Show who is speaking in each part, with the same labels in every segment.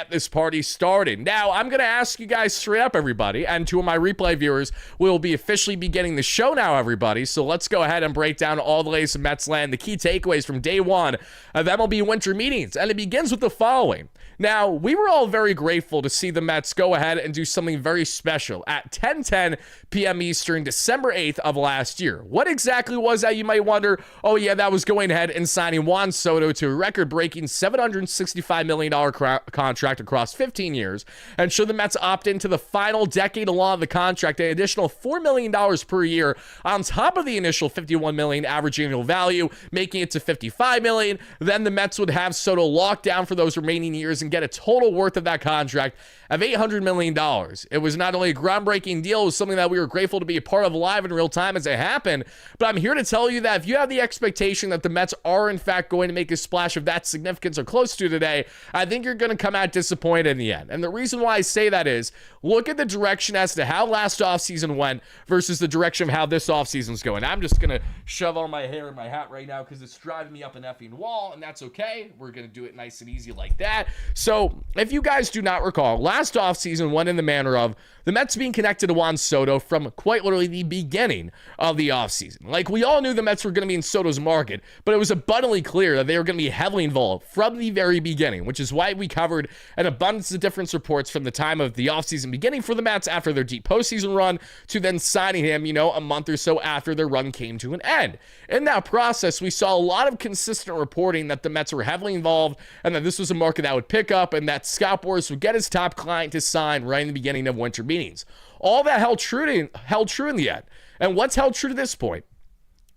Speaker 1: this party started. Now, I'm going to ask you guys straight up, everybody, and to my replay viewers, we'll be officially beginning the show now, everybody. So let's go ahead and break down all the latest in Mets land, the key takeaways from day one of MLB winter meetings. And it begins with the following. Now, we were all very grateful to see the Mets go ahead and do something very special at 10:10 p.m. Eastern, December 8th of last year. What exactly was that, you might wonder? Oh, yeah, that was going ahead and signing Juan Soto to a record-breaking $765 million contract across 15 years. And should the Mets opt into the final decade along of the contract, an additional $4 million per year on top of the initial $51 million average annual value, making it to $55 million, then the Mets would have Soto locked down for those remaining years and get a total worth of that contract of $800 million. It was not only a groundbreaking deal, it was something that we were grateful to be a part of live in real time as it happened. But I'm here to tell you that if you have the expectation that the Mets are in fact going to make a splash of that significance or close to today, I think you're going to come out disappointed in the end. And the reason why I say that is, look at the direction as to how last offseason went versus the direction of how this offseason's going. I'm just going to shove all my hair in my hat right now because it's driving me up an effing wall, and that's okay. We're going to do it nice and easy like that. So if you guys do not recall, last offseason went in the manner of the Mets being connected to Juan Soto from quite literally the beginning of the offseason. Like, we all knew the Mets were going to be in Soto's market, but it was abundantly clear that they were going to be heavily involved from the very beginning, which is why we covered an abundance of different reports from the time of the offseason beginning for the Mets after their deep postseason run to then signing him, a month or so after their run came to an end. In that process, we saw a lot of consistent reporting that the Mets were heavily involved and that this was a market that would pick up and that Scott Boras would get his top client to sign right in the beginning of winter meetings. All that held true in the end. And what's held true to this point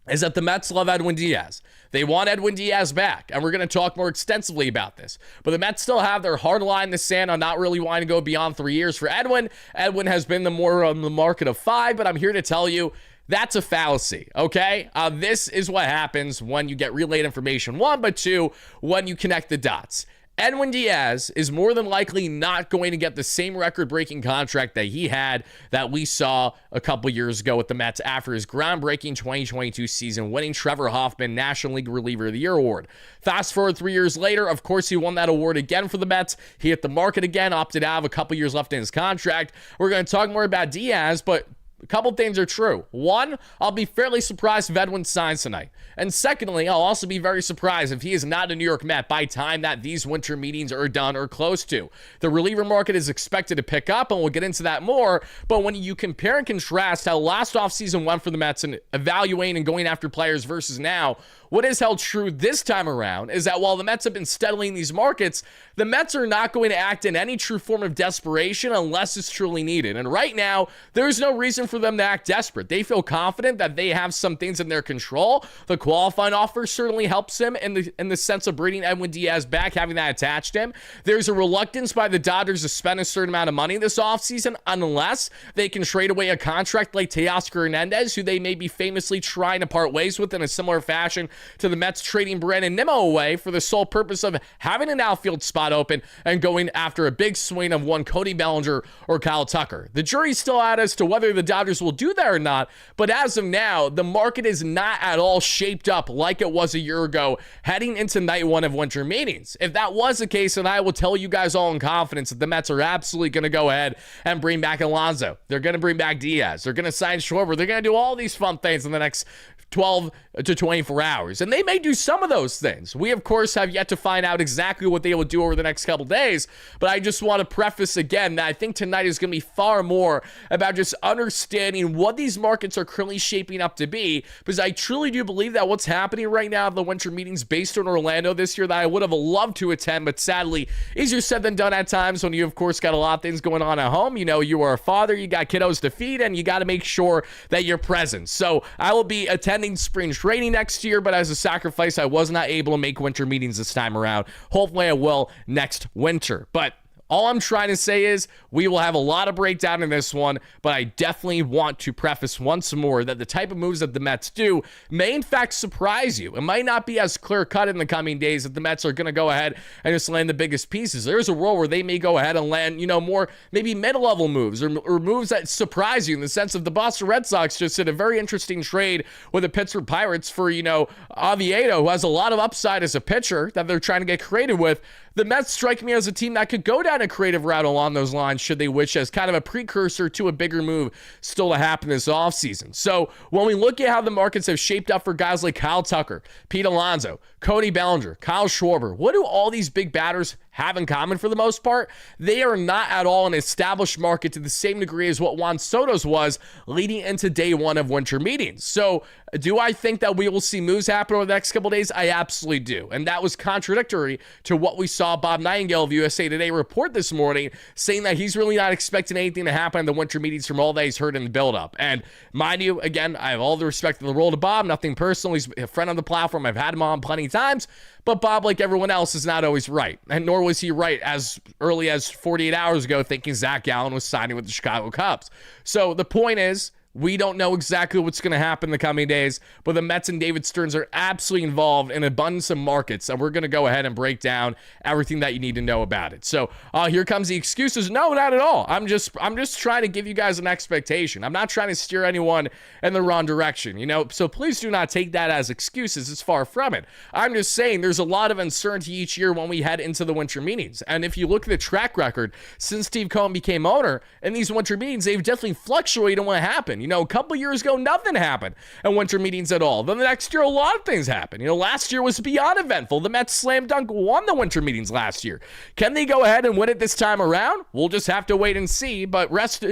Speaker 1: is that the Mets love Edwin Diaz. They want Edwin Diaz back, and we're going to talk more extensively about this. But the Mets still have their hard line in the sand on not really wanting to go beyond 3 years for Edwin. Edwin has been the more on the market of 5, but I'm here to tell you that's a fallacy, okay? This is what happens when you get relayed information, 1, but 2, when you connect the dots. Edwin Diaz is more than likely not going to get the same record-breaking contract that he had that we saw a couple years ago with the Mets after his groundbreaking 2022 season, winning Trevor Hoffman National League Reliever of the Year award. Fast forward 3 years later, of course, he won that award again for the Mets. He hit the market again, opted out of a couple years left in his contract. We're going to talk more about Diaz, but a couple things are true. 1, I'll be fairly surprised if Edwin signs tonight. And secondly, I'll also be very surprised if he is not a New York Met by time that these winter meetings are done or close to. The reliever market is expected to pick up, and we'll get into that more. But when you compare and contrast how last offseason went for the Mets and evaluating and going after players versus now, what is held true this time around is that while the Mets have been steadily in these markets, the Mets are not going to act in any true form of desperation unless it's truly needed. And right now, there's no reason for them to act desperate. They feel confident that they have some things in their control. The qualifying offer certainly helps him in the sense of bringing Edwin Diaz back, having that attached to him. There's a reluctance by the Dodgers to spend a certain amount of money this offseason unless they can trade away a contract like Teoscar Hernandez, who they may be famously trying to part ways with in a similar fashion to the Mets trading Brandon Nimmo away for the sole purpose of having an outfield spot open and going after a big swing of one Cody Bellinger or Kyle Tucker. The jury's still out as to whether the Dodgers will do that or not, but as of now, the market is not at all shaped up like it was a year ago heading into night 1 of winter meetings. If that was the case, then I will tell you guys all in confidence that the Mets are absolutely going to go ahead and bring back Alonso. They're going to bring back Diaz. They're going to sign Schwarber. They're going to do all these fun things in the next 12 to 24 hours. And they may do some of those things. We, of course, have yet to find out exactly what they will do over the next couple days. But I just want to preface again that I think tonight is going to be far more about just understanding what these markets are currently shaping up to be. Because I truly do believe that what's happening right now at the winter meetings based on Orlando this year that I would have loved to attend, but sadly, easier said than done at times when you, of course, got a lot of things going on at home. You are a father, you got kiddos to feed, and you got to make sure that you're present. So I will be attending spring training next year, but as a sacrifice, I was not able to make winter meetings this time around. Hopefully I will next winter. But all I'm trying to say is we will have a lot of breakdown in this one, but I definitely want to preface once more that the type of moves that the Mets do may in fact surprise you. It might not be as clear-cut in the coming days that the Mets are going to go ahead and just land the biggest pieces. There's a world where they may go ahead and land, more maybe mid-level moves or moves that surprise you in the sense of the Boston Red Sox just did a very interesting trade with the Pittsburgh Pirates for, Oviedo, who has a lot of upside as a pitcher that they're trying to get creative with. the Mets strike me as a team that could go down a creative route along those lines should they wish, as kind of a precursor to a bigger move still to happen this offseason. So when we look at how the markets have shaped up for guys like Kyle Tucker, Pete Alonso, Cody Bellinger, Kyle Schwarber, what do all these big batters have in common for the most part? They are not at all an established market to the same degree as what Juan Soto's was leading into day one of winter meetings. So do I think that we will see moves happen over the next couple of days? I absolutely do. And that was contradictory to what we saw Bob Nightingale of USA Today report this morning, saying that he's really not expecting anything to happen in the winter meetings from all that he's heard in the buildup. And mind you, again, I have all the respect in the world to Bob, nothing personal. He's a friend on the platform. I've had him on plenty of times. But Bob, like everyone else, is not always right. And nor was he right as early as 48 hours ago thinking Zach Gallen was signing with the Chicago Cubs. So the point is, we don't know exactly what's going to happen in the coming days, but the Mets and David Stearns are absolutely involved in an abundance of markets, and we're going to go ahead and break down everything that you need to know about it. So here comes the excuses. No, not at all. I'm just trying to give you guys an expectation. I'm not trying to steer anyone in the wrong direction, so please do not take that as excuses. It's far from it. I'm just saying there's a lot of uncertainty each year when we head into the winter meetings, and if you look at the track record since Steve Cohen became owner, in these winter meetings, they've definitely fluctuated on what happened. A couple years ago, nothing happened in winter meetings at all. Then the next year, a lot of things happened. Last year was beyond eventful. The Mets slam dunk won the winter meetings last year. Can they go ahead and win it this time around? We'll just have to wait and see, but rest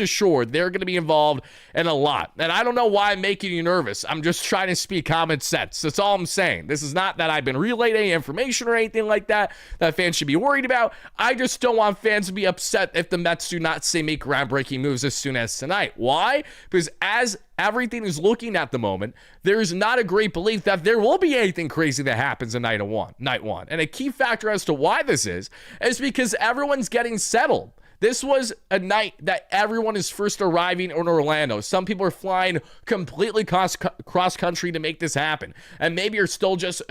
Speaker 1: assured, they're going to be involved in a lot. And I don't know why I'm making you nervous. I'm just trying to speak common sense. That's all I'm saying. This is not that I've been relaying any information or anything like that fans should be worried about. I just don't want fans to be upset if the Mets do not, say, make groundbreaking moves as soon as tonight. Why? Because as everything is looking at the moment, there is not a great belief that there will be anything crazy that happens in night one. And a key factor as to why this is because everyone's getting settled. This was a night that everyone is first arriving in Orlando. Some people are flying completely cross country to make this happen. And maybe you're still just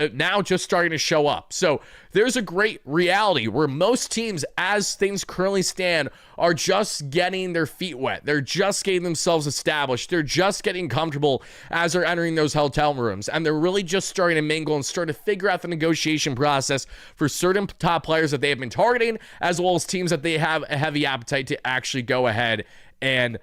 Speaker 1: starting to show up. So there's a great reality where most teams, as things currently stand, are just getting their feet wet. They're just getting themselves established. They're just getting comfortable as they're entering those hotel rooms. And they're really just starting to mingle and start to figure out the negotiation process for certain top players that they have been targeting, as well as teams that they have a heavy appetite to actually go ahead and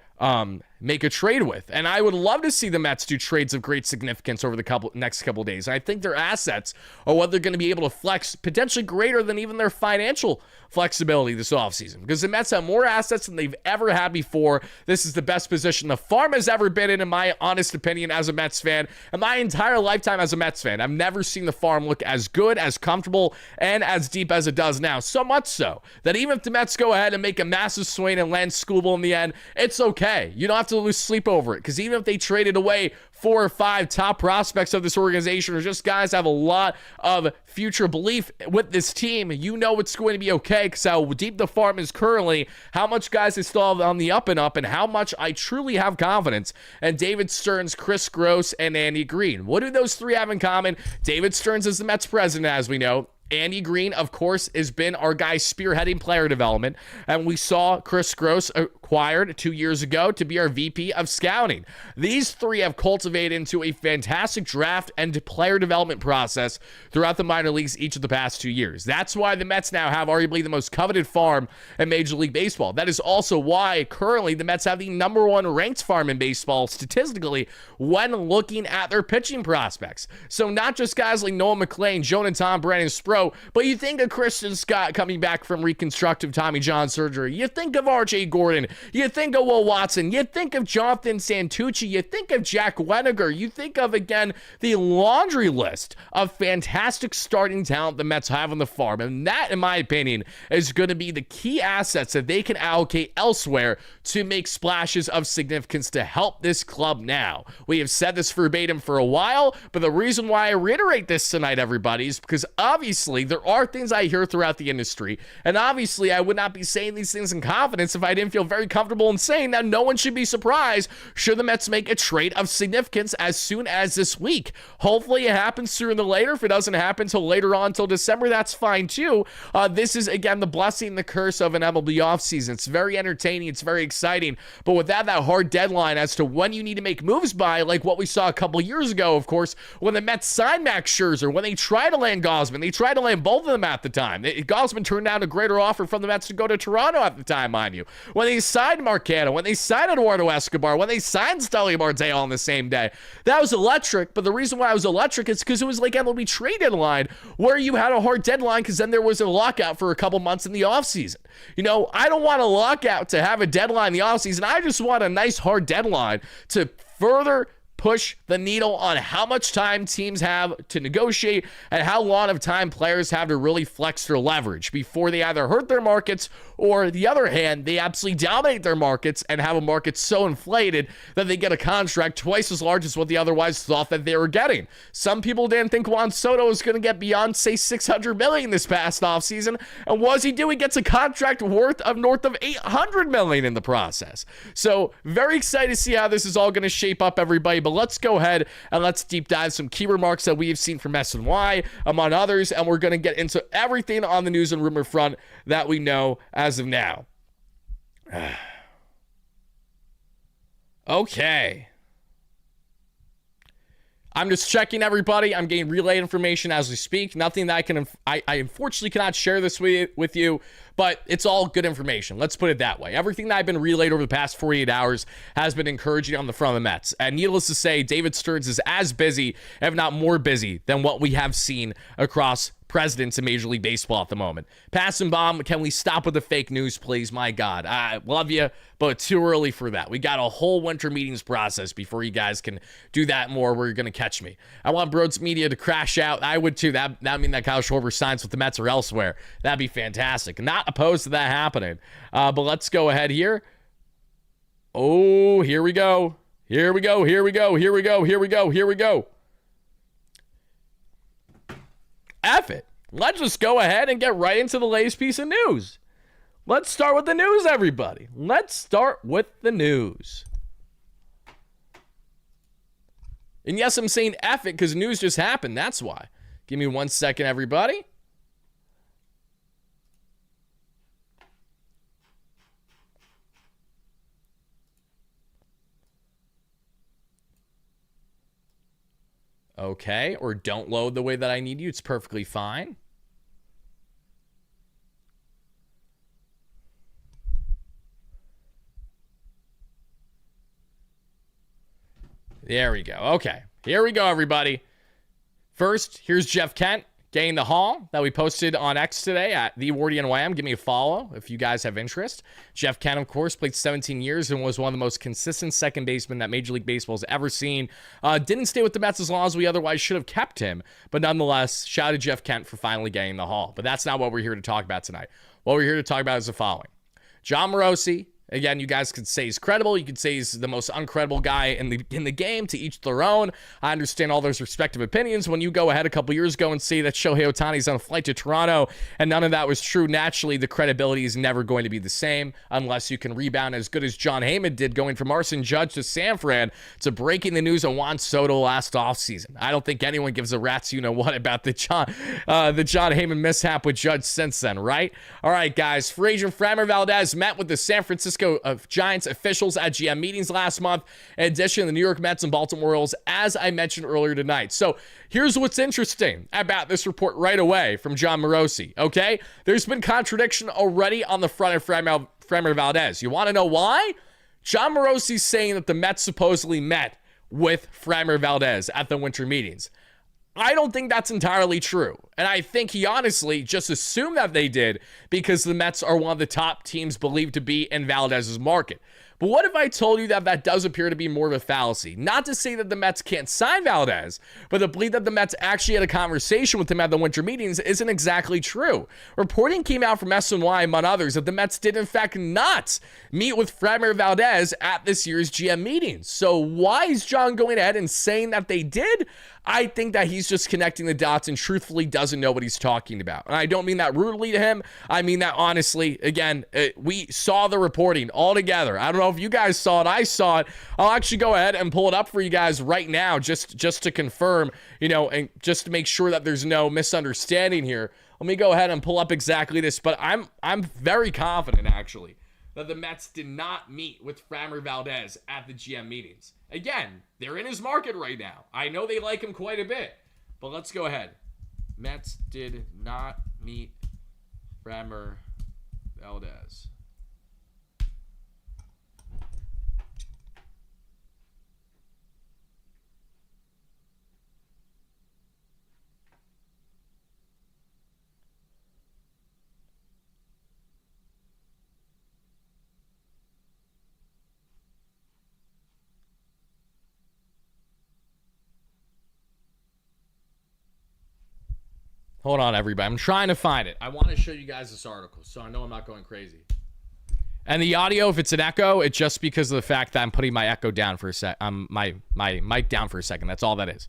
Speaker 1: make a trade with. And I would love to see the Mets do trades of great significance over the next couple of days. I think their assets are what they're going to be able to flex, potentially greater than even their financial flexibility this offseason, because the Mets have more assets than they've ever had before. This is the best position the farm has ever been in my honest opinion, as a Mets fan. And my entire lifetime as a Mets fan, I've never seen the farm look as good, as comfortable, and as deep as it does now. So much so that even if the Mets go ahead and make a massive swing and land Skubal in the end, it's okay. You don't have to lose sleep over it, because even if they traded away 4 or 5 top prospects of this organization, or just guys that have a lot of future belief with this team, it's going to be okay, because how deep the farm is currently, how much guys they still have on the up and up, and how much I truly have confidence in David Stearns, Chris Gross, and Andy Green. What do those three have in common? David Stearns is the Mets president, as we know. Andy Green, of course, has been our guy spearheading player development, and we saw Chris Gross acquired 2 years ago to be our VP of scouting. These three have cultivated into a fantastic draft and player development process throughout the minor leagues each of the past 2 years. That's why the Mets now have arguably the most coveted farm in Major League Baseball. That is also why currently the Mets have the number 1 ranked farm in baseball statistically when looking at their pitching prospects. So not just guys like Noah McLean, Jonathan Brandon Sproul, but you think of Christian Scott coming back from reconstructive Tommy John surgery. You think of R.J. Gordon. You think of Will Watson. You think of Jonathan Santucci. You think of Jack Weniger. You think of, again, the laundry list of fantastic starting talent the Mets have on the farm. And that, in my opinion, is going to be the key assets that they can allocate elsewhere to make splashes of significance to help this club now. We have said this verbatim for a while, but the reason why I reiterate this tonight, everybody, is because obviously there are things I hear throughout the industry, and obviously I would not be saying these things in confidence if I didn't feel very comfortable in saying that no one should be surprised should the Mets make a trade of significance as soon as this week. Hopefully it happens sooner than later. If it doesn't happen until later on, until December, that's fine too. This is, again, the blessing and the curse of an MLB offseason. It's very entertaining. It's very exciting. But without that hard deadline as to when you need to make moves by, like what we saw a couple years ago, of course, when the Mets signed Max Scherzer, when they tried to land Gausman, they tried to land both of them at the time. Gausman turned down a greater offer from the Mets to go to Toronto at the time, mind you. When they signed Marcano, when they signed Eduardo Escobar, when they signed Stelly Marte on the same day, that was electric. But the reason why it was electric is because it was like MLB trade deadline where you had a hard deadline because then there was a lockout for a couple months in the offseason. You know, I don't want a lockout to have a deadline in the offseason. I just want a nice hard deadline to further push the needle on how much time teams have to negotiate and how long of time players have to really flex their leverage before they either hurt their markets or, the other hand, they absolutely dominate their markets and have a market so inflated that they get a contract twice as large as what they otherwise thought that they were getting. Some people didn't think Juan Soto was going to get beyond, say, $600 million this past offseason, and what does he do? He gets a contract worth of north of $800 million in the process. So, very excited to see how this is all going to shape up, everybody. But let's go ahead and let's deep dive some key remarks that we have seen from SNY, among others, and we're going to get into everything on the news and rumor front that we know as of now. Okay. I'm just checking, everybody. I'm getting relayed information as we speak. Nothing that I unfortunately cannot share this with you, but it's all good information. Let's put it that way. Everything that I've been relayed over the past 48 hours has been encouraging on the front of the Mets. And needless to say, David Stearns is as busy, if not more busy, than what we have seen across presidents in Major League Baseball at the moment. Pass and bomb, can we stop with the fake news, please? My God, I love you, but too early for that. We got a whole winter meetings process before you guys can do that more where you're going to catch me. I want Broads Media to crash out. I would too. That would mean that Kyle Schwarber signs with the Mets or elsewhere. That'd be fantastic. Not opposed to that happening. But let's go ahead here. Oh, here we go. Here we go. Here we go. Here we go. Here we go. Here we go. F it. Let's just go ahead and get right into the latest piece of news. Let's start with the news, everybody. Let's start with the news. And yes, I'm saying F it because news just happened. That's why. Give me 1 second, everybody. Okay, or don't load the way that I need you. It's perfectly fine. There we go. Okay, here we go, everybody. First, here's Jeff Kent getting the haul that we posted on X today at the WardyNYM. Give me a follow if you guys have interest. Jeff Kent, of course, played 17 years and was one of the most consistent second basemen that Major League Baseball has ever seen. Didn't stay with the Mets as long as we otherwise should have kept him. But nonetheless, shout out to Jeff Kent for finally getting the haul. But that's not what we're here to talk about tonight. What we're here to talk about is the following. Jon Morosi. Again, you guys could say he's credible. You could say he's the most uncredible guy in the game. To each their own. I understand all those respective opinions. When you go ahead a couple years ago and see that Shohei Ohtani's on a flight to Toronto and none of that was true, naturally the credibility is never going to be the same unless you can rebound as good as Jon Heyman did, going from Arson Judge to San Fran to breaking the news on Juan Soto last offseason. I don't think anyone gives a rat's you-know-what about the Jon Heyman mishap with Judge since then, right? All right, guys. Free agent Framber Valdez met with the San Francisco Giants officials at GM meetings last month, in addition to the New York Mets and Baltimore Orioles, as I mentioned earlier tonight. So here's what's interesting about this report right away from Jon Morosi, okay? There's been contradiction already on the front of Framber Valdez. You want to know why? Jon Morosi's saying that the Mets supposedly met with Framber Valdez at the winter meetings. I don't think that's entirely true. And I think he honestly just assumed that they did because the Mets are one of the top teams believed to be in Valdez's market. But what if I told you that that does appear to be more of a fallacy? Not to say that the Mets can't sign Valdez, but to believe that the Mets actually had a conversation with him at the winter meetings isn't exactly true. Reporting came out from SNY, among others, that the Mets did in fact not meet with Framber Valdez at this year's GM meetings. So why is Jon going ahead and saying that they did? I think that he's just connecting the dots and truthfully doesn't know what he's talking about. And I don't mean that rudely to him. I mean that honestly. Again, we saw the reporting all together. I don't know if you guys saw it. I saw it. I'll actually go ahead and pull it up for you guys right now just to confirm, and just to make sure that there's no misunderstanding here. Let me go ahead and pull up exactly this, but I'm very confident, actually, that the Mets did not meet with Framber Valdez at the GM meetings. Again, they're in his market right now. I know they like him quite a bit, but let's go ahead. Mets did not meet Framber Valdez. Hold on, everybody. I'm trying to find it. I want to show you guys this article, so I know I'm not going crazy. And the audio, if it's an echo, it's just because of the fact that I'm putting my echo down for a sec. My mic down for a second. That's all that is.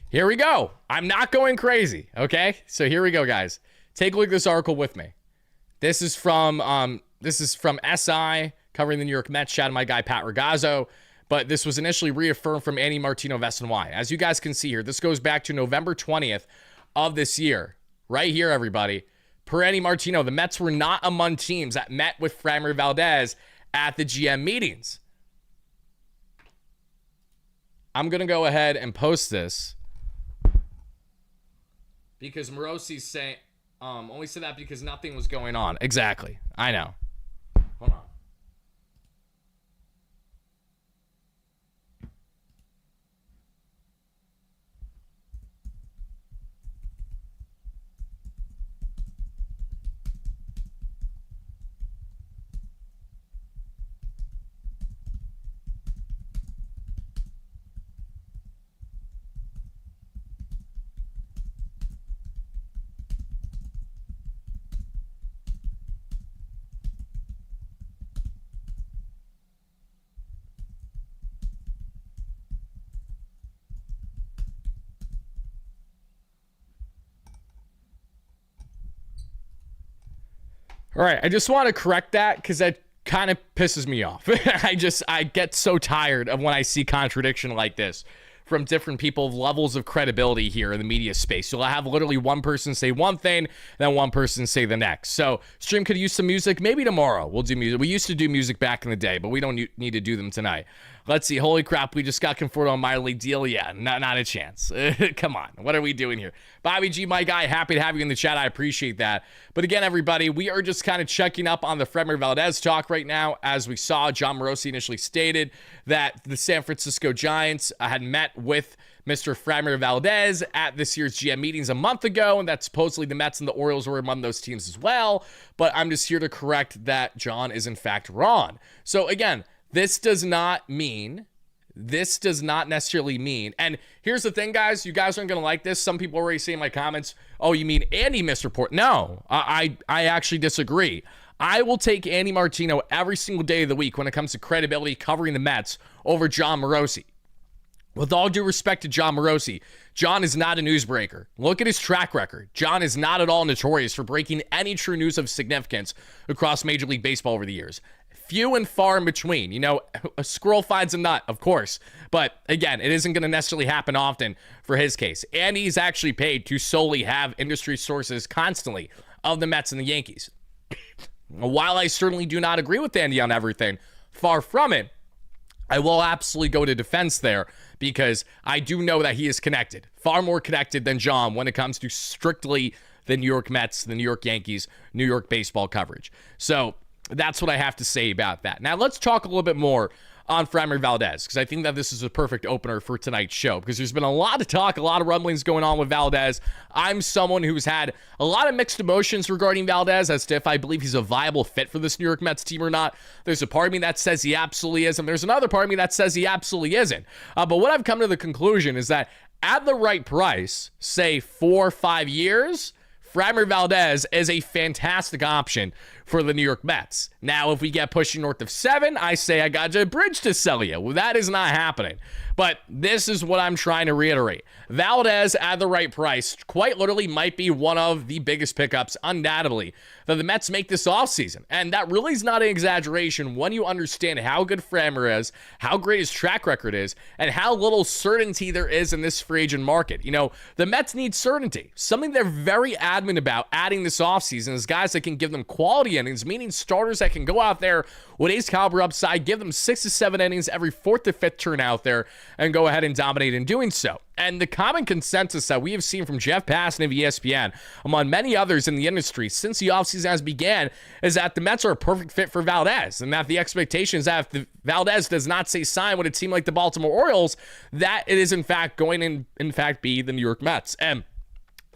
Speaker 1: Here we go. I'm not going crazy, okay? So here we go, guys. Take a look at this article with me. This is from SI, covering the New York Mets. Shout out to my guy, Pat Ragazzo. But this was initially reaffirmed from Andy Martino of SNY. As you guys can see here, this goes back to November 20th of this year. Right here, everybody. Per Andy Martino, the Mets were not among teams that met with Framber Valdez at the GM meetings. I'm going to go ahead and post this. Because Morosi's saying, only said that because nothing was going on. Exactly. I know. Hold on. All right, I just want to correct that because that kind of pisses me off. I get so tired of when I see contradiction like this from different people, levels of credibility here in the media space. You'll have literally one person say one thing, then one person say the next. So stream could use some music. Maybe tomorrow we'll do music. We used to do music back in the day, but we don't need to do them tonight. Let's see. Holy crap, we just got conferred on minor league deal. Yeah, not a chance. Come on. What are we doing here? Bobby G, my guy, happy to have you in the chat. I appreciate that. But again, everybody, we are just kind of checking up on the Framber Valdez talk right now. As we saw, John Morosi initially stated that the San Francisco Giants had met with Mr. Framber Valdez at this year's GM meetings a month ago, and that supposedly the Mets and the Orioles were among those teams as well. But I'm just here to correct that John is in fact wrong. So again, this does not necessarily mean, and here's the thing, guys, you guys aren't going to like this. Some people already say in my comments, oh, you mean Andy misreport? No, I actually disagree. I will take Andy Martino every single day of the week when it comes to credibility covering the Mets over John Morosi. With all due respect to John Morosi, John is not a newsbreaker. Look at his track record. John is not at all notorious for breaking any true news of significance across Major League Baseball over the years. Few and far in between. You know, a squirrel finds a nut, of course. But again, it isn't going to necessarily happen often for his case. And he's actually paid to solely have industry sources constantly of the Mets and the Yankees. While I certainly do not agree with Andy on everything, far from it, I will absolutely go to defense there because I do know that he is connected, far more connected than John when it comes to strictly the New York Mets, the New York Yankees, New York baseball coverage. So that's what I have to say about that. Now let's talk a little bit more on Framber Valdez, because I think that this is a perfect opener for tonight's show, because there's been a lot of talk, a lot of rumblings going on with Valdez. I'm someone who's had a lot of mixed emotions regarding Valdez as to if I believe he's a viable fit for this New York Mets team or not. There's a part of me that says he absolutely is, and there's another part of me that says he absolutely isn't. But what I've come to the conclusion is that at the right price, say 4 or 5 years, Framber Valdez is a fantastic option for the New York Mets. Now, if we get pushing north of 7, I say I got a bridge to sell you. Well, that is not happening. But this is what I'm trying to reiterate. Valdez at the right price quite literally might be one of the biggest pickups, undoubtedly, that the Mets make this offseason. And that really is not an exaggeration when you understand how good Framber is, how great his track record is, and how little certainty there is in this free agent market. You know, the Mets need certainty. Something they're very adamant about adding this offseason is guys that can give them quality innings, meaning starters that can go out there with ace caliber upside, give them 6 to 7 innings every 4th to 5th turn out there, and go ahead and dominate in doing so. And the common consensus that we have seen from Jeff Passan of ESPN, among many others in the industry since the offseason has began, is that the Mets are a perfect fit for Valdez, and that the expectation is that if Valdez does not say sign with a team like the Baltimore Orioles, that it is in fact going to in fact be the New York Mets. And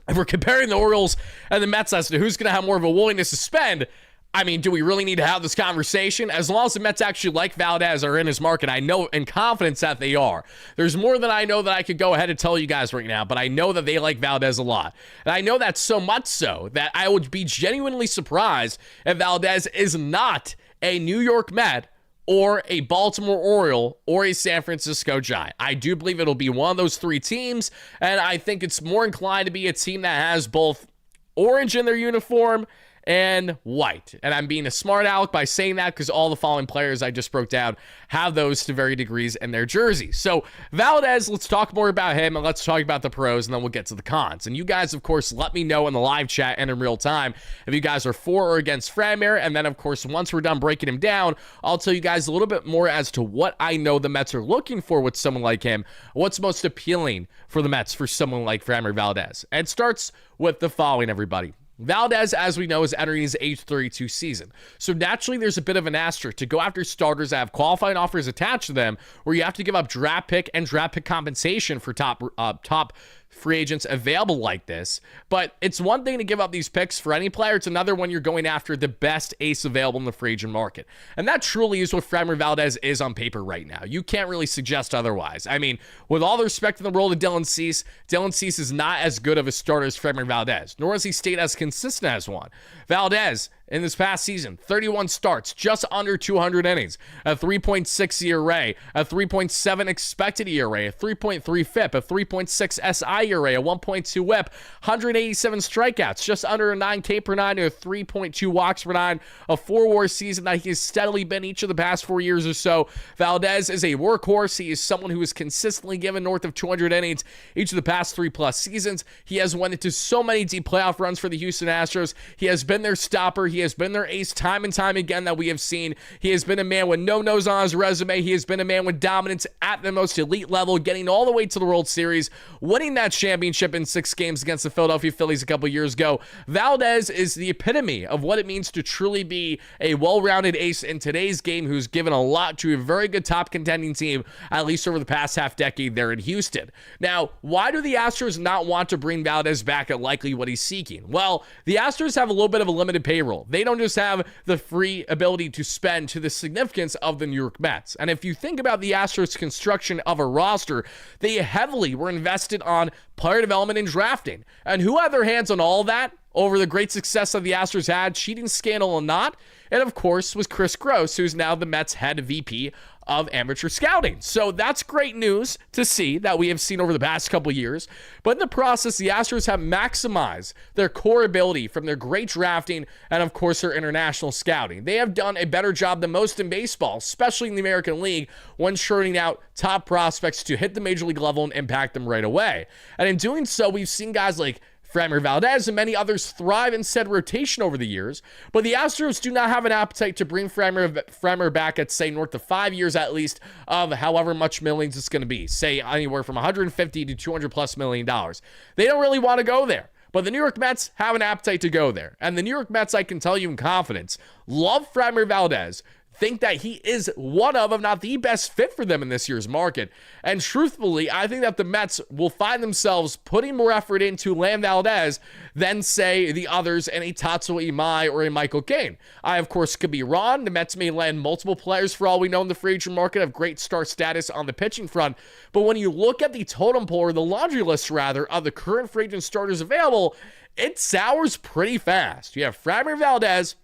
Speaker 1: if we're comparing the Orioles and the Mets as to who's going to have more of a willingness to spend, I mean, do we really need to have this conversation? As long as the Mets actually like Valdez or in his market, I know in confidence that they are. There's more than I know that I could go ahead and tell you guys right now, but I know that they like Valdez a lot. And I know that so much so that I would be genuinely surprised if Valdez is not a New York Met or a Baltimore Oriole or a San Francisco Giant. I do believe it'll be one of those 3 teams, and I think it's more inclined to be a team that has both orange in their uniform and white. And I'm being a smart aleck by saying that because all the following players I just broke down have those to varying degrees in their jerseys. So Valdez, let's talk more about him, and let's talk about the pros, and then we'll get to the cons. And you guys, of course, let me know in the live chat and in real time if you guys are for or against Framber. And then, of course, once we're done breaking him down, I'll tell you guys a little bit more as to what I know the Mets are looking for with someone like him, what's most appealing for the Mets for someone like Framber Valdez. And it starts with the following, everybody. Valdez, as we know, is entering his age 32 season. So naturally, there's a bit of an asterisk to go after starters that have qualifying offers attached to them, where you have to give up draft pick and draft pick compensation for top free agents available like this. But it's one thing to give up these picks for any player. It's another when you're going after the best ace available in the free agent market. And that truly is what Framber Valdez is on paper right now. You can't really suggest otherwise. I mean, with all the respect in the world of Dylan Cease is not as good of a starter as Framber Valdez, nor has he stayed as consistent as one. Valdez, in this past season, 31 starts, just under 200 innings, a 3.6 ERA, a 3.7 expected ERA, a 3.3 FIP, a 3.6 SI ERA, a 1.2 WHIP, 187 strikeouts, just under a 9K per 9, to a 3.2 walks per 9, a 4 WAR season that he has steadily been each of the past 4 years or so. Valdez is a workhorse. He is someone who is consistently given north of 200 innings each of the past 3+ seasons. He has went into so many deep playoff runs for the Houston Astros. He has been their stopper. He has been their ace time and time again that we have seen. He has been a man with no nose on his resume. He has been a man with dominance at the most elite level, getting all the way to the World Series, winning that championship in 6 games against the Philadelphia Phillies a couple years ago. Valdez is the epitome of what it means to truly be a well-rounded ace in today's game, who's given a lot to a very good top contending team, at least over the past half decade there in Houston. Now, why do the Astros not want to bring Valdez back at likely what he's seeking? Well, the Astros have a little bit of a limited payroll. They don't just have the free ability to spend to the significance of the New York Mets. And if you think about the Astros' construction of a roster, they heavily were invested on player development and drafting. And who had their hands on all that over the great success that the Astros had, cheating scandal or not? And of course was Chris Gross, who's now the Mets head VP of amateur scouting. So that's great news to see that we have seen over the past couple years. But in the process, the Astros have maximized their core ability from their great drafting and, of course, their international scouting. They have done a better job than most in baseball, especially in the American League, when churning out top prospects to hit the major league level and impact them right away. And in doing so, we've seen guys like Framber Valdez and many others thrive in said rotation over the years, but the Astros do not have an appetite to bring Framber back at, say, north of 5 years at least of however much millions it's going to be, say anywhere from 150 to 200+ million dollars. They don't really want to go there. But the New York Mets have an appetite to go there. And the New York Mets, I can tell you in confidence, love Framber Valdez. think that he is one of, if not the best fit for them in this year's market. And truthfully, I think that the Mets will find themselves putting more effort into Land Valdez than, say, the others in a Tatsuo Imai or a Michael Cain. I, of course, could be wrong. The Mets may land multiple players for all we know in the free agent market of great star status on the pitching front. But when you look at the totem pole, or the laundry list, rather, of the current free agent starters available, it sours pretty fast. You have Framber Valdez.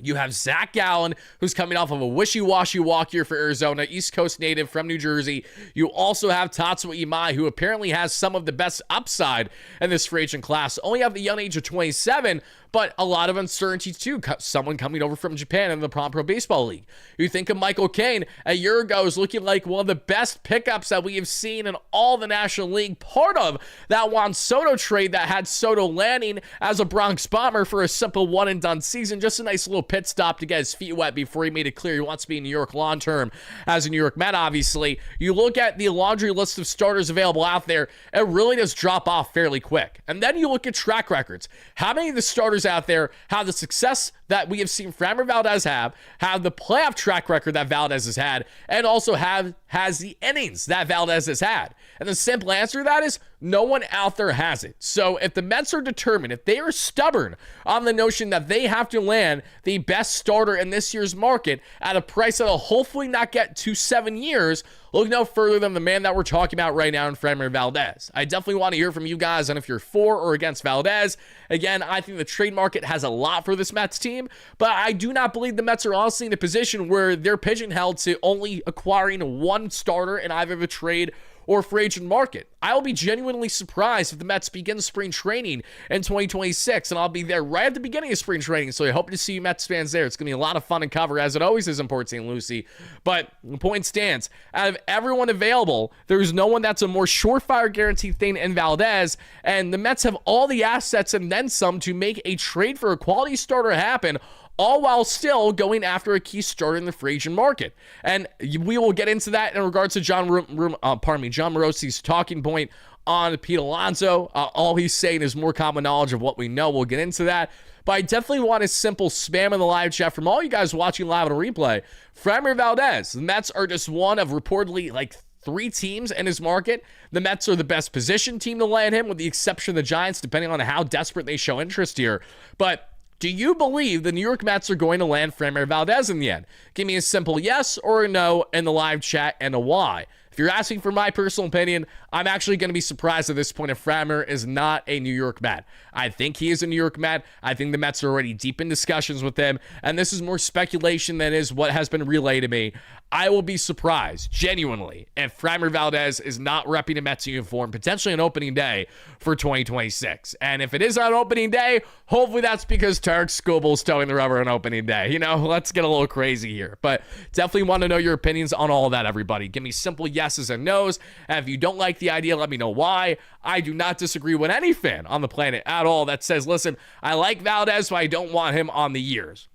Speaker 1: You have Zach Gallen, who's coming off of a wishy-washy walk year for Arizona, East Coast native from New Jersey. You also have Tatsuo Imai, who apparently has some of the best upside in this free agent class. Only at the young age of 27, but a lot of uncertainty too. Someone coming over from Japan in the Pro Baseball League. You think of Michael Cain, a year ago, is looking like one of the best pickups that we have seen in all the National League. Part of that Juan Soto trade that had Soto landing as a Bronx Bomber for a simple one-and-done season. Just a nice little pit stop to get his feet wet before he made it clear he wants to be in New York long-term as a New York Met, obviously. You look at the laundry list of starters available out there, it really does drop off fairly quick. And then you look at track records. How many of the starters out there have the success that we have seen Framber Valdez have the playoff track record that Valdez has had, and also has the innings that Valdez has had? And the simple answer to that is no one out there has it. So if the Mets are determined, if they are stubborn on the notion that they have to land the best starter in this year's market at a price that'll hopefully not get to 7 years, look no further than the man that we're talking about right now in Framber Valdez. I definitely want to hear from you guys on if you're for or against Valdez. Again, I think the trade market has a lot for this Mets team, but I do not believe the Mets are honestly in a position where they're pigeonholed to only acquiring one starter in either the trade or free agent market. I will be genuinely surprised if the Mets begin spring training in 2026, and I'll be there right at the beginning of spring training, so I hope to see you Mets fans there. It's going to be a lot of fun and cover, as it always is in Port St. Lucie. But the point stands, out of everyone available, there's no one that's a more surefire guaranteed thing in Valdez, and the Mets have all the assets and then some to make a trade for a quality starter happen, all while still going after a key starter in the free agent market. And we will get into that in regards to John Morosi's talking point on Pete Alonso. All he's saying is more common knowledge of what we know. We'll get into that. But I definitely want a simple spam in the live chat from all you guys watching live on replay. Framber Valdez, the Mets are just one of reportedly like 3 teams in his market. The Mets are the best positioned team to land him, with the exception of the Giants, depending on how desperate they show interest here. But do you believe the New York Mets are going to land Framber Valdez in the end? Give me a simple yes or a no in the live chat, and a why. If you're asking for my personal opinion, I'm actually going to be surprised at this point if Framber is not a New York Met. I think he is a New York Met. I think the Mets are already deep in discussions with him, and this is more speculation than is what has been relayed to me. I will be surprised, genuinely, if Framber Valdez is not repping a Mets uniform, potentially on opening day for 2026. And if it is on opening day, hopefully that's because Tarek Skubal is towing the rubber on opening day. You know, let's get a little crazy here. But definitely want to know your opinions on all of that, everybody. Give me simple yeses and nos. And if you don't like the idea, let me know why. I do not disagree with any fan on the planet at all that says, listen, I like Valdez, but I don't want him on the years.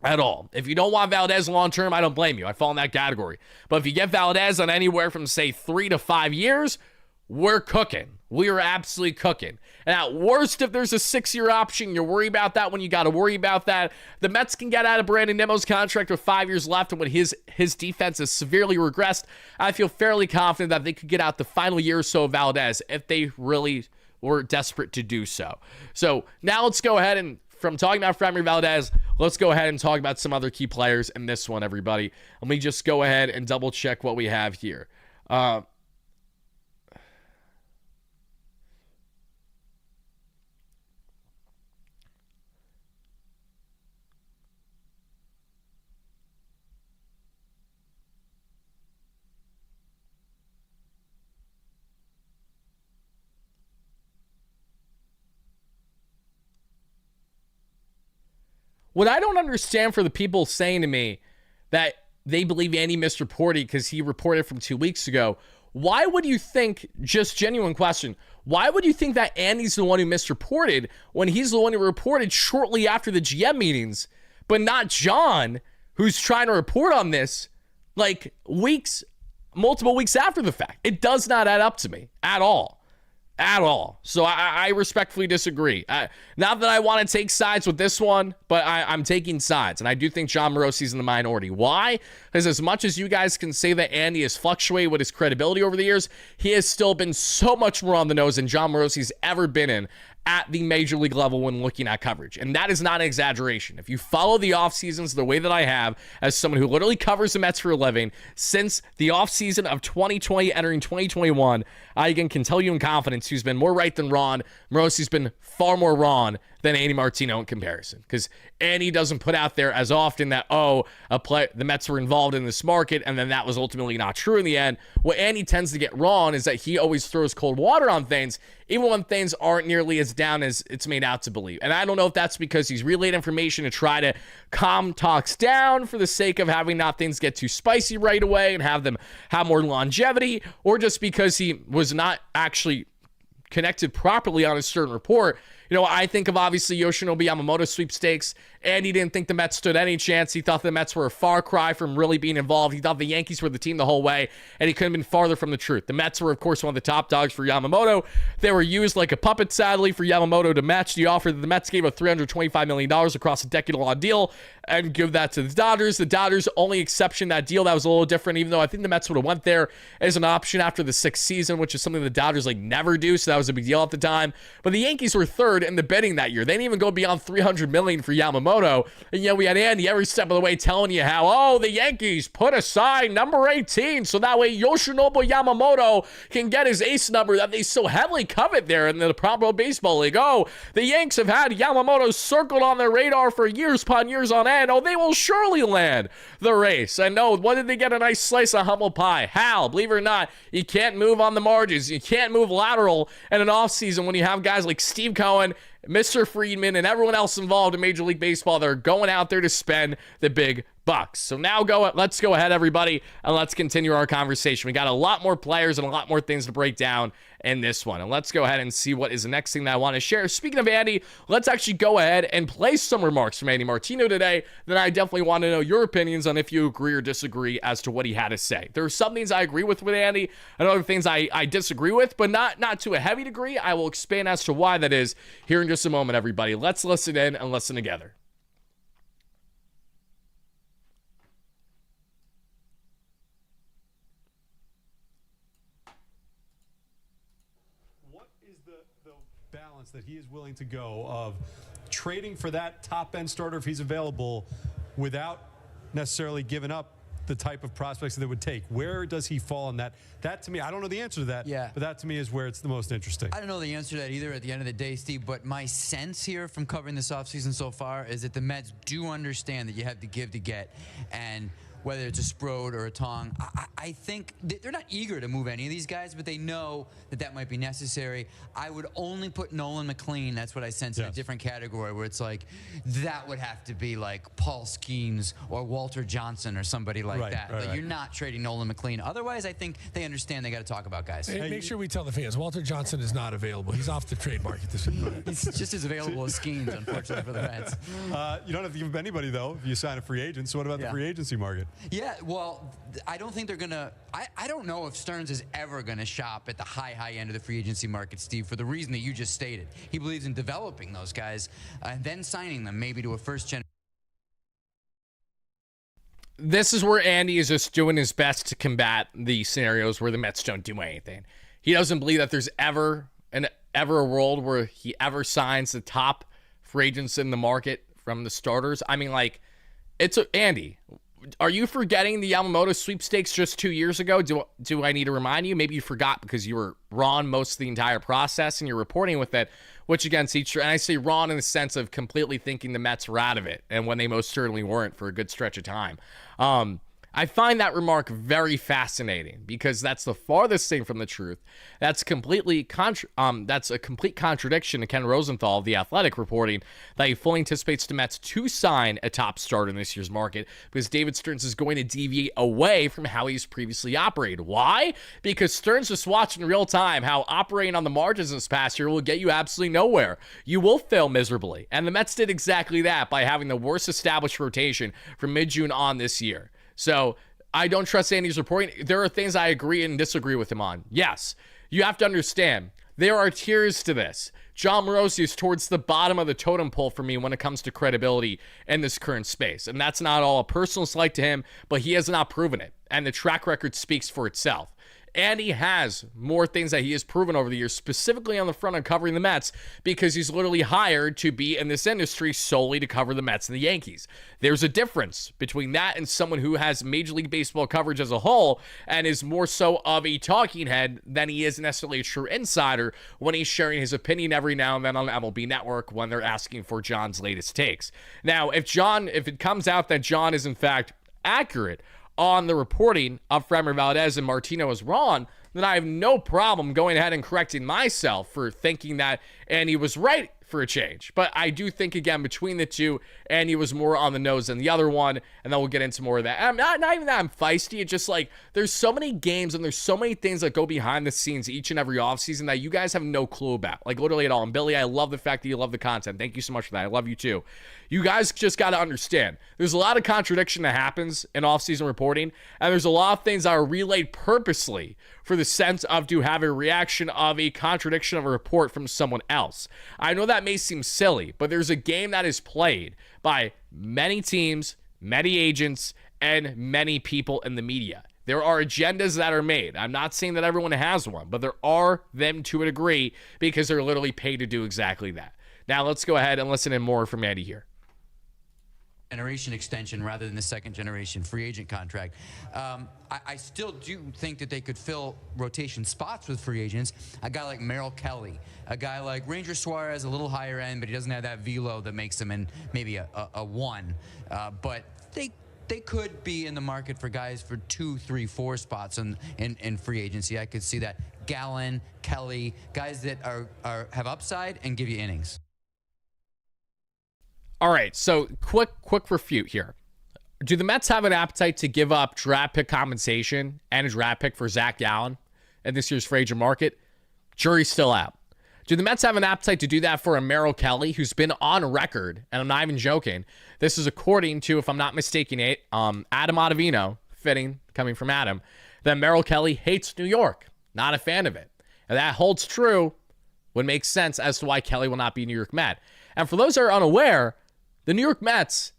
Speaker 1: At all. If you don't want Valdez long-term, I don't blame you. I fall in that category. But if you get Valdez on anywhere from, say, 3 to 5 years, we're cooking. We are absolutely cooking. And at worst, if there's a 6-year option, you worry about that when you got to worry about that. The Mets can get out of Brandon Nimmo's contract with 5 years left, and when his defense is severely regressed, I feel fairly confident that they could get out the final year or so of Valdez if they really were desperate to do so. So now let's go ahead and, from talking about Framber Valdez, let's go ahead and talk about some other key players in this one, everybody. Let me just go ahead and double check what we have here. What I don't understand for the people saying to me that they believe Andy misreported because he reported from 2 weeks ago, why would you think, just genuine question, why would you think that Andy's the one who misreported when he's the one who reported shortly after the GM meetings, but not John, who's trying to report on this like multiple weeks after the fact? It does not add up to me at all. at all. So I respectfully disagree. Not that I want to take sides with this one, but I'm taking sides. And I do think Jon Morosi's in the minority. Why? Because as much as you guys can say that Andy has fluctuated with his credibility over the years, he has still been so much more on the nose than Jon Morosi's ever been in at the major league level when looking at coverage. And that is not an exaggeration. If you follow the off seasons the way that I have, as someone who literally covers the Mets for a living, since the off season of 2020 entering 2021, I again can tell you in confidence who's been more right than wrong. Morosi's been far more wrong than Andy Martino in comparison, because Andy doesn't put out there as often that, the Mets were involved in this market, and then that was ultimately not true in the end. What Andy tends to get wrong is that he always throws cold water on things, even when things aren't nearly as down as it's made out to believe. And I don't know if that's because he's relayed information to try to calm talks down for the sake of having not things get too spicy right away and have them have more longevity, or just because he was not actually connected properly on a certain report. I think of obviously Yoshinobu Yamamoto sweepstakes, and he didn't think the Mets stood any chance. He thought the Mets were a far cry from really being involved. He thought the Yankees were the team the whole way, and he couldn't have been farther from the truth. The Mets were, of course, one of the top dogs for Yamamoto. They were used like a puppet, sadly, for Yamamoto to match the offer that the Mets gave of $325 million across a decade-long deal and give that to the Dodgers. The Dodgers only exception that deal. That was a little different, even though I think the Mets would have went there as an option after the sixth season, which is something the Dodgers never do, so that was a big deal at the time. But the Yankees were third in the bidding that year. They didn't even go beyond $300 million for Yamamoto. And we had Andy every step of the way telling you how, the Yankees put aside number 18 so that way Yoshinobu Yamamoto can get his ace number that they so heavily covet there in the Pro Baseball League. The Yanks have had Yamamoto circled on their radar for years upon years on end. They will surely land the race. And what did they get? A nice slice of humble pie. How? Believe it or not, you can't move on the margins. You can't move lateral in an offseason when you have guys like Steve Cohen, Mr. Friedman, and everyone else involved in Major League Baseball. They're going out there to spend the big bucks. So now let's go ahead, everybody, and let's continue our conversation. We got a lot more players and a lot more things to break down in this one. And let's go ahead and see what is the next thing that I want to share. Speaking of Andy, let's actually go ahead and play some remarks from Andy Martino today. Then I definitely want to know your opinions on if you agree or disagree as to what he had to say. There are some things I agree with Andy, and other things I disagree with, but not to a heavy degree. I will expand as to why that is here in just a moment, everybody. Let's listen in and listen together.
Speaker 2: Balance that he is willing to go of trading for that top end starter if he's available without necessarily giving up the type of prospects that it would take? Where does he fall on that? That to me, I don't know the answer to that, but that to me is where it's the most interesting.
Speaker 3: I don't know the answer to that either at the end of the day, Steve, but my sense here from covering this offseason so far is that the Mets do understand that you have to give to get, and whether it's a Sprode or a Tong, I think they're not eager to move any of these guys, but they know that might be necessary. I would only put Nolan McLean, that's what I sense, in a different category, where it's like, that would have to be like Paul Skeens or Walter Johnson or somebody like that. Like, you're not trading Nolan McLean. Otherwise, I think they understand they got to talk about guys.
Speaker 4: Hey, make sure we tell the fans, Walter Johnson is not available. He's off the trade market this week.
Speaker 3: He's just as available as Skeens, unfortunately, for the Mets.
Speaker 2: You don't have to give anybody, though, if you sign a free agent. So what about the free agency market?
Speaker 3: Yeah, well, I don't think they're going to – I don't know if Stearns is ever going to shop at the high end of the free agency market, Steve, for the reason that you just stated. He believes in developing those guys and then signing them maybe to a first-gen.
Speaker 1: This is where Andy is just doing his best to combat the scenarios where the Mets don't do anything. He doesn't believe that there's ever a world where he ever signs the top free agents in the market from the starters. I mean, Andy, are you forgetting the Yamamoto sweepstakes just 2 years ago? Do I need to remind you? Maybe you forgot because you were wrong most of the entire process and you're reporting with it, which against each, and I say wrong in the sense of completely thinking the Mets were out of it, and when they most certainly weren't for a good stretch of time. I find that remark very fascinating because that's the farthest thing from the truth. That's that's a complete contradiction to Ken Rosenthal of The Athletic reporting that he fully anticipates the Mets to sign a top starter in this year's market because David Stearns is going to deviate away from how he's previously operated. Why? Because Stearns just watched in real time how operating on the margins this past year will get you absolutely nowhere. You will fail miserably. And the Mets did exactly that by having the worst established rotation from mid-June on this year. So I don't trust Andy's reporting. There are things I agree and disagree with him on. Yes, you have to understand There are tiers to this. John Morosi is towards the bottom of the totem pole for me when it comes to credibility in this current space. And that's not all a personal slight to him, but he has not proven it. And the track record speaks for itself. And he has more things that he has proven over the years, specifically on the front of covering the Mets, because he's literally hired to be in this industry solely to cover the Mets and the Yankees. There's a difference between that and someone who has Major League Baseball coverage as a whole and is more so of a talking head than he is necessarily a true insider when he's sharing his opinion every now and then on MLB Network when they're asking for John's latest takes. Now, if it comes out that John is in fact accurate on the reporting of Framber Valdez and Martino is wrong, then I have no problem going ahead and correcting myself for thinking that Andy was right for a change. But I do think, again, between the two, Andy was more on the nose than the other one, and then we'll get into more of that. I'm not even that I'm feisty. It's just like there's so many games and there's so many things that go behind the scenes each and every offseason that you guys have no clue about. Like literally at all. And Billy, I love the fact that you love the content. Thank you so much for that. I love you too. You guys just got to understand there's a lot of contradiction that happens in offseason reporting, and there's a lot of things that are relayed purposely for the sense of to have a reaction of a contradiction of a report from someone else. I know that may seem silly, but there's a game that is played by many teams, many agents, and many people in the media. There are agendas that are made. I'm not saying that everyone has one, but there are them to a degree because they're literally paid to do exactly that. Now let's go ahead and listen in more from Andy here.
Speaker 3: Generation extension rather than the second generation free agent contract. I still do think that they could fill rotation spots with free agents. A guy like Merrill Kelly, a guy like Ranger Suarez, a little higher end, but he doesn't have that velo that makes him in maybe a 1. But they could be in the market for guys for 2, 3, 4 spots in free agency. I could see that. Gallen, Kelly, guys that have upside and give you innings.
Speaker 1: All right, so quick refute here. Do the Mets have an appetite to give up draft pick compensation and a draft pick for Zach Gallen in this year's free agent market? Jury's still out. Do the Mets have an appetite to do that for a Merrill Kelly, who's been on record, and I'm not even joking, this is according to, if I'm not mistaken, Adam Ottavino, fitting, coming from Adam, that Merrill Kelly hates New York, not a fan of it. And that holds true, would make sense as to why Kelly will not be a New York Met. And for those that are unaware, the New York Mets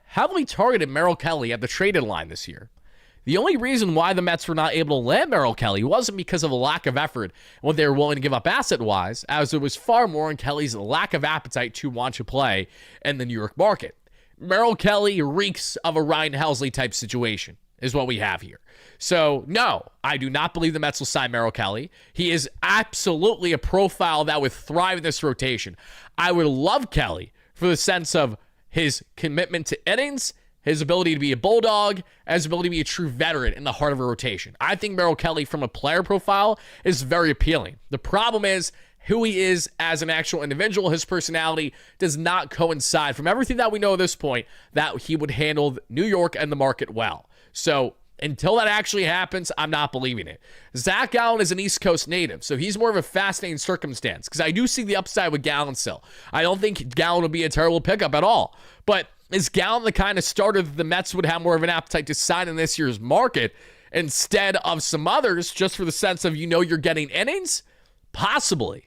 Speaker 1: heavily targeted Merrill Kelly at the traded line this year. The only reason why the Mets were not able to land Merrill Kelly wasn't because of a lack of effort and what they were willing to give up asset-wise, as it was far more in Kelly's lack of appetite to want to play in the New York market. Merrill Kelly reeks of a Ryan Helsley type situation, is what we have here. So, no, I do not believe the Mets will sign Merrill Kelly. He is absolutely a profile that would thrive in this rotation. I would love Kelly for the sense of his commitment to innings, his ability to be a bulldog, and his ability to be a true veteran in the heart of a rotation. I think Merrill Kelly, from a player profile, is very appealing. The problem is who he is as an actual individual. His personality does not coincide, from everything that we know at this point, that he would handle New York and the market well. So until that actually happens, I'm not believing it. Zach Gallen is an East Coast native, so he's more of a fascinating circumstance because I do see the upside with Gallen still. I don't think Gallen would be a terrible pickup at all. But is Gallen the kind of starter that the Mets would have more of an appetite to sign in this year's market instead of some others just for the sense of, you're getting innings? Possibly.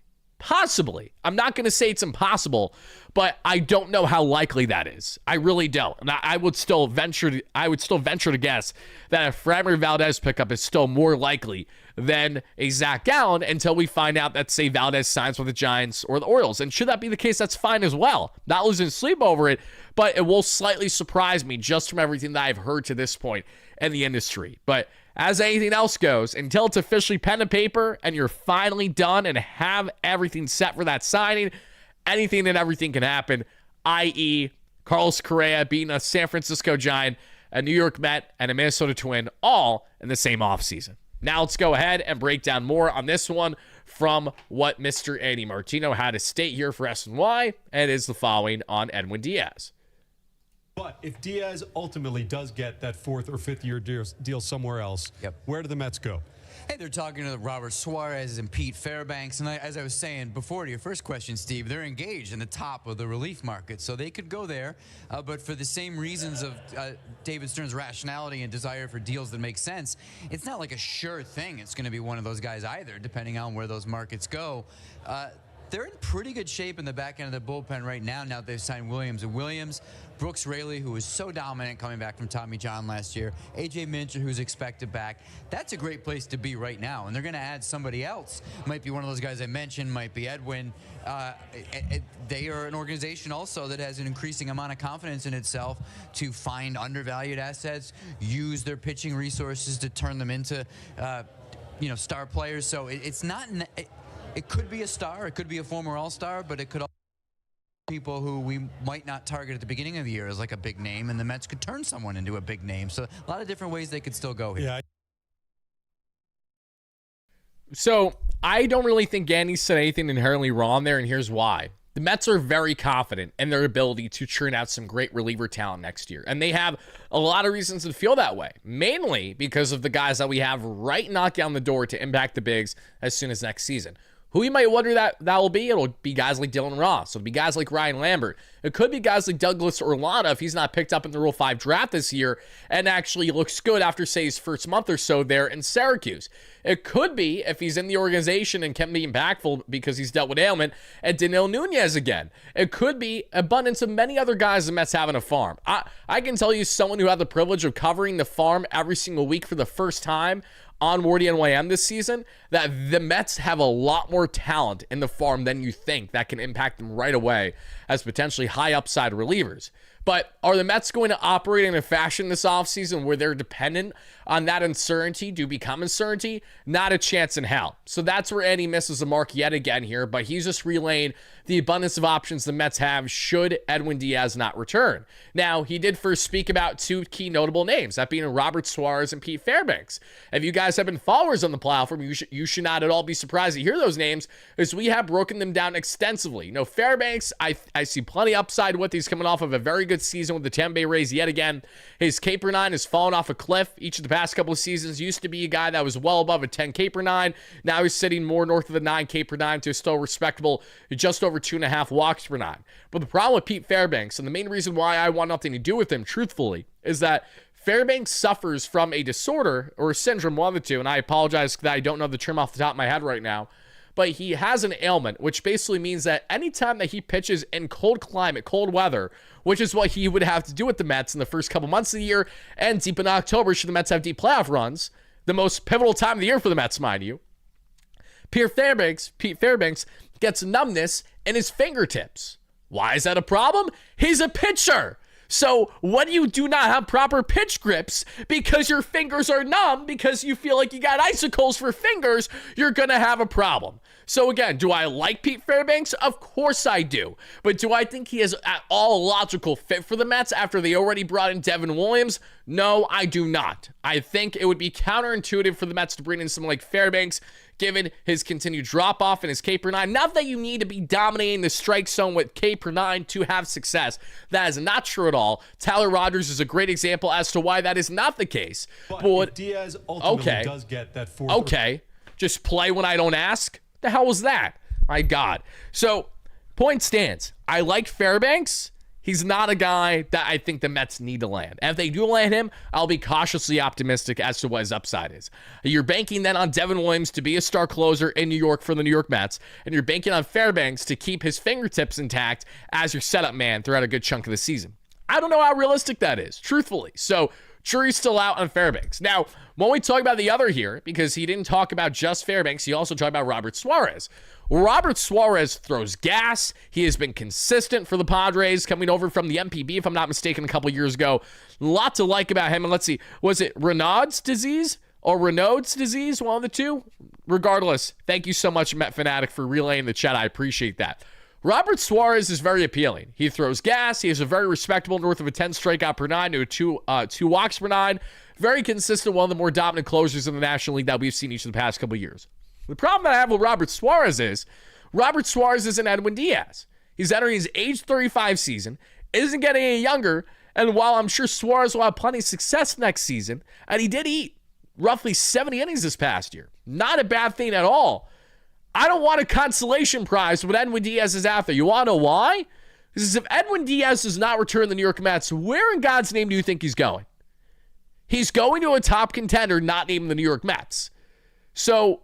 Speaker 1: I'm not going to say it's impossible, but I don't know how likely that is. I really don't. And I would still venture to guess that a Framber Valdez pickup is still more likely than a Zach Gallen until we find out that, say, Valdez signs with the Giants or the Orioles. And should that be the case, that's fine as well. Not losing sleep over it, but it will slightly surprise me just from everything that I've heard to this point in the industry. But as anything else goes, until it's officially pen and paper and you're finally done and have everything set for that signing, anything and everything can happen, i.e. Carlos Correa beating a San Francisco Giant, a New York Met, and a Minnesota Twin, all in the same offseason. Now let's go ahead and break down more on this one from what Mr. Andy Martino had to state here for SNY, and it is the following on Edwin Diaz.
Speaker 2: But if Diaz ultimately does get that 4th or 5th year deal somewhere else, where do the Mets go?
Speaker 3: Hey, they're talking to Robert Suarez and Pete Fairbanks, and as I was saying before to your first question, Steve, they're engaged in the top of the relief market, so they could go there, but for the same reasons of David Stern's rationality and desire for deals that make sense, it's not like a sure thing it's going to be one of those guys either, depending on where those markets go. They're in pretty good shape in the back end of the bullpen right now. Now they've signed Williams and Williams, Brooks Raley, who was so dominant coming back from Tommy John last year, A.J. Minter, who's expected back. That's a great place to be right now, and they're going to add somebody else. Might be one of those guys I mentioned, might be Edwin. They are an organization also that has an increasing amount of confidence in itself to find undervalued assets, use their pitching resources to turn them into, star players. So it's not... It could be a star, it could be a former all-star, but it could also be people who we might not target at the beginning of the year as like a big name, and the Mets could turn someone into a big name. So a lot of different ways they could still go here.
Speaker 2: Yeah.
Speaker 1: So I don't really think Gandy said anything inherently wrong there, and here's why. The Mets are very confident in their ability to churn out some great reliever talent next year. And they have a lot of reasons to feel that way, mainly because of the guys that we have right knocking on the door to impact the bigs as soon as next season. Who you might wonder that will be? It'll be guys like Dylan Ross. It'll be guys like Ryan Lambert. It could be guys like Douglas Orlando if he's not picked up in the Rule 5 draft this year and actually looks good after, say, his first month or so there in Syracuse. It could be if he's in the organization and can be impactful because he's dealt with ailment, and Danilo Nunez again. It could be abundance of many other guys the Mets have in a farm. I can tell you, someone who had the privilege of covering the farm every single week for the first time on WardyNYM this season, that the Mets have a lot more talent in the farm than you think that can impact them right away as potentially high upside relievers. But are the Mets going to operate in a fashion this offseason where they're dependent on that uncertainty to become uncertainty? Not a chance in hell. So that's where Andy misses the mark yet again here, but he's just relaying the abundance of options the Mets have should Edwin Diaz not return. Now, he did first speak about two key notable names, that being Robert Suarez and Pete Fairbanks. If you guys have been followers on the platform, you should not at all be surprised to hear those names, as we have broken them down extensively. Fairbanks, I see plenty upside with. He's coming off of a very good season with the Tampa Bay Rays yet again. His Caper 9 has fallen off a cliff each of the past couple of seasons. Used to be a guy that was well above a 10 Caper 9. Now he's sitting more north of the 9 Caper 9 to still respectable just over 2.5 walks per 9. But the problem with Pete Fairbanks, and the main reason why I want nothing to do with him, truthfully, is that Fairbanks suffers from a disorder or a syndrome, one of the two, and I apologize that I don't know the term off the top of my head right now, but he has an ailment, which basically means that anytime that he pitches in cold climate, cold weather, which is what he would have to do with the Mets in the first couple months of the year, and deep in October, should the Mets have deep playoff runs, the most pivotal time of the year for the Mets, mind you, Pete Fairbanks gets numbness in his fingertips. Why is that a problem? He's a pitcher. So when you do not have proper pitch grips because your fingers are numb, because you feel like you got icicles for fingers, you're going to have a problem. So again, do I like Pete Fairbanks? Of course I do. But do I think he is at all a logical fit for the Mets after they already brought in Devin Williams? No, I do not. I think it would be counterintuitive for the Mets to bring in someone like Fairbanks, given his continued drop-off in his Caper 9. Not that you need to be dominating the strike zone with Caper 9 to have success. That is not true at all. Tyler Rogers is a great example as to why that is not the case.
Speaker 2: But if Diaz ultimately does get that fourth...
Speaker 1: Okay, just play when I don't ask? The hell was that? My God. So, point stands. I like Fairbanks. He's not a guy that I think the Mets need to land. And if they do land him, I'll be cautiously optimistic as to what his upside is. You're banking then on Devin Williams to be a star closer in New York for the New York Mets, and you're banking on Fairbanks to keep his fingertips intact as your setup man throughout a good chunk of the season. I don't know how realistic that is, truthfully. So, jury's still out on Fairbanks. Now, when we talk about the other here, because he didn't talk about just Fairbanks, he also talked about Robert Suarez. Robert Suarez throws gas. He has been consistent for the Padres, coming over from the MPB, if I'm not mistaken, a couple years ago. A lot to like about him. And let's see, was it Raynaud's disease or Raynaud's disease? One of the two? Regardless, thank you so much, Met Fanatic, for relaying the chat. I appreciate that. Robert Suarez is very appealing. He throws gas. He has a very respectable north of a 10 strikeout per 9 to a two walks per 9. Very consistent, one of the more dominant closers in the National League that we've seen each of the past couple of years. The problem that I have with Robert Suarez isn't Edwin Diaz. He's entering his age 35 season, isn't getting any younger, And while I'm sure Suarez will have plenty of success next season, and he did eat roughly 70 innings this past year, not a bad thing at all. I don't want a consolation prize when Edwin Diaz is out there. You want to know why? Because if Edwin Diaz does not return to the New York Mets, where in God's name do you think he's going? He's going to a top contender, not named the New York Mets. So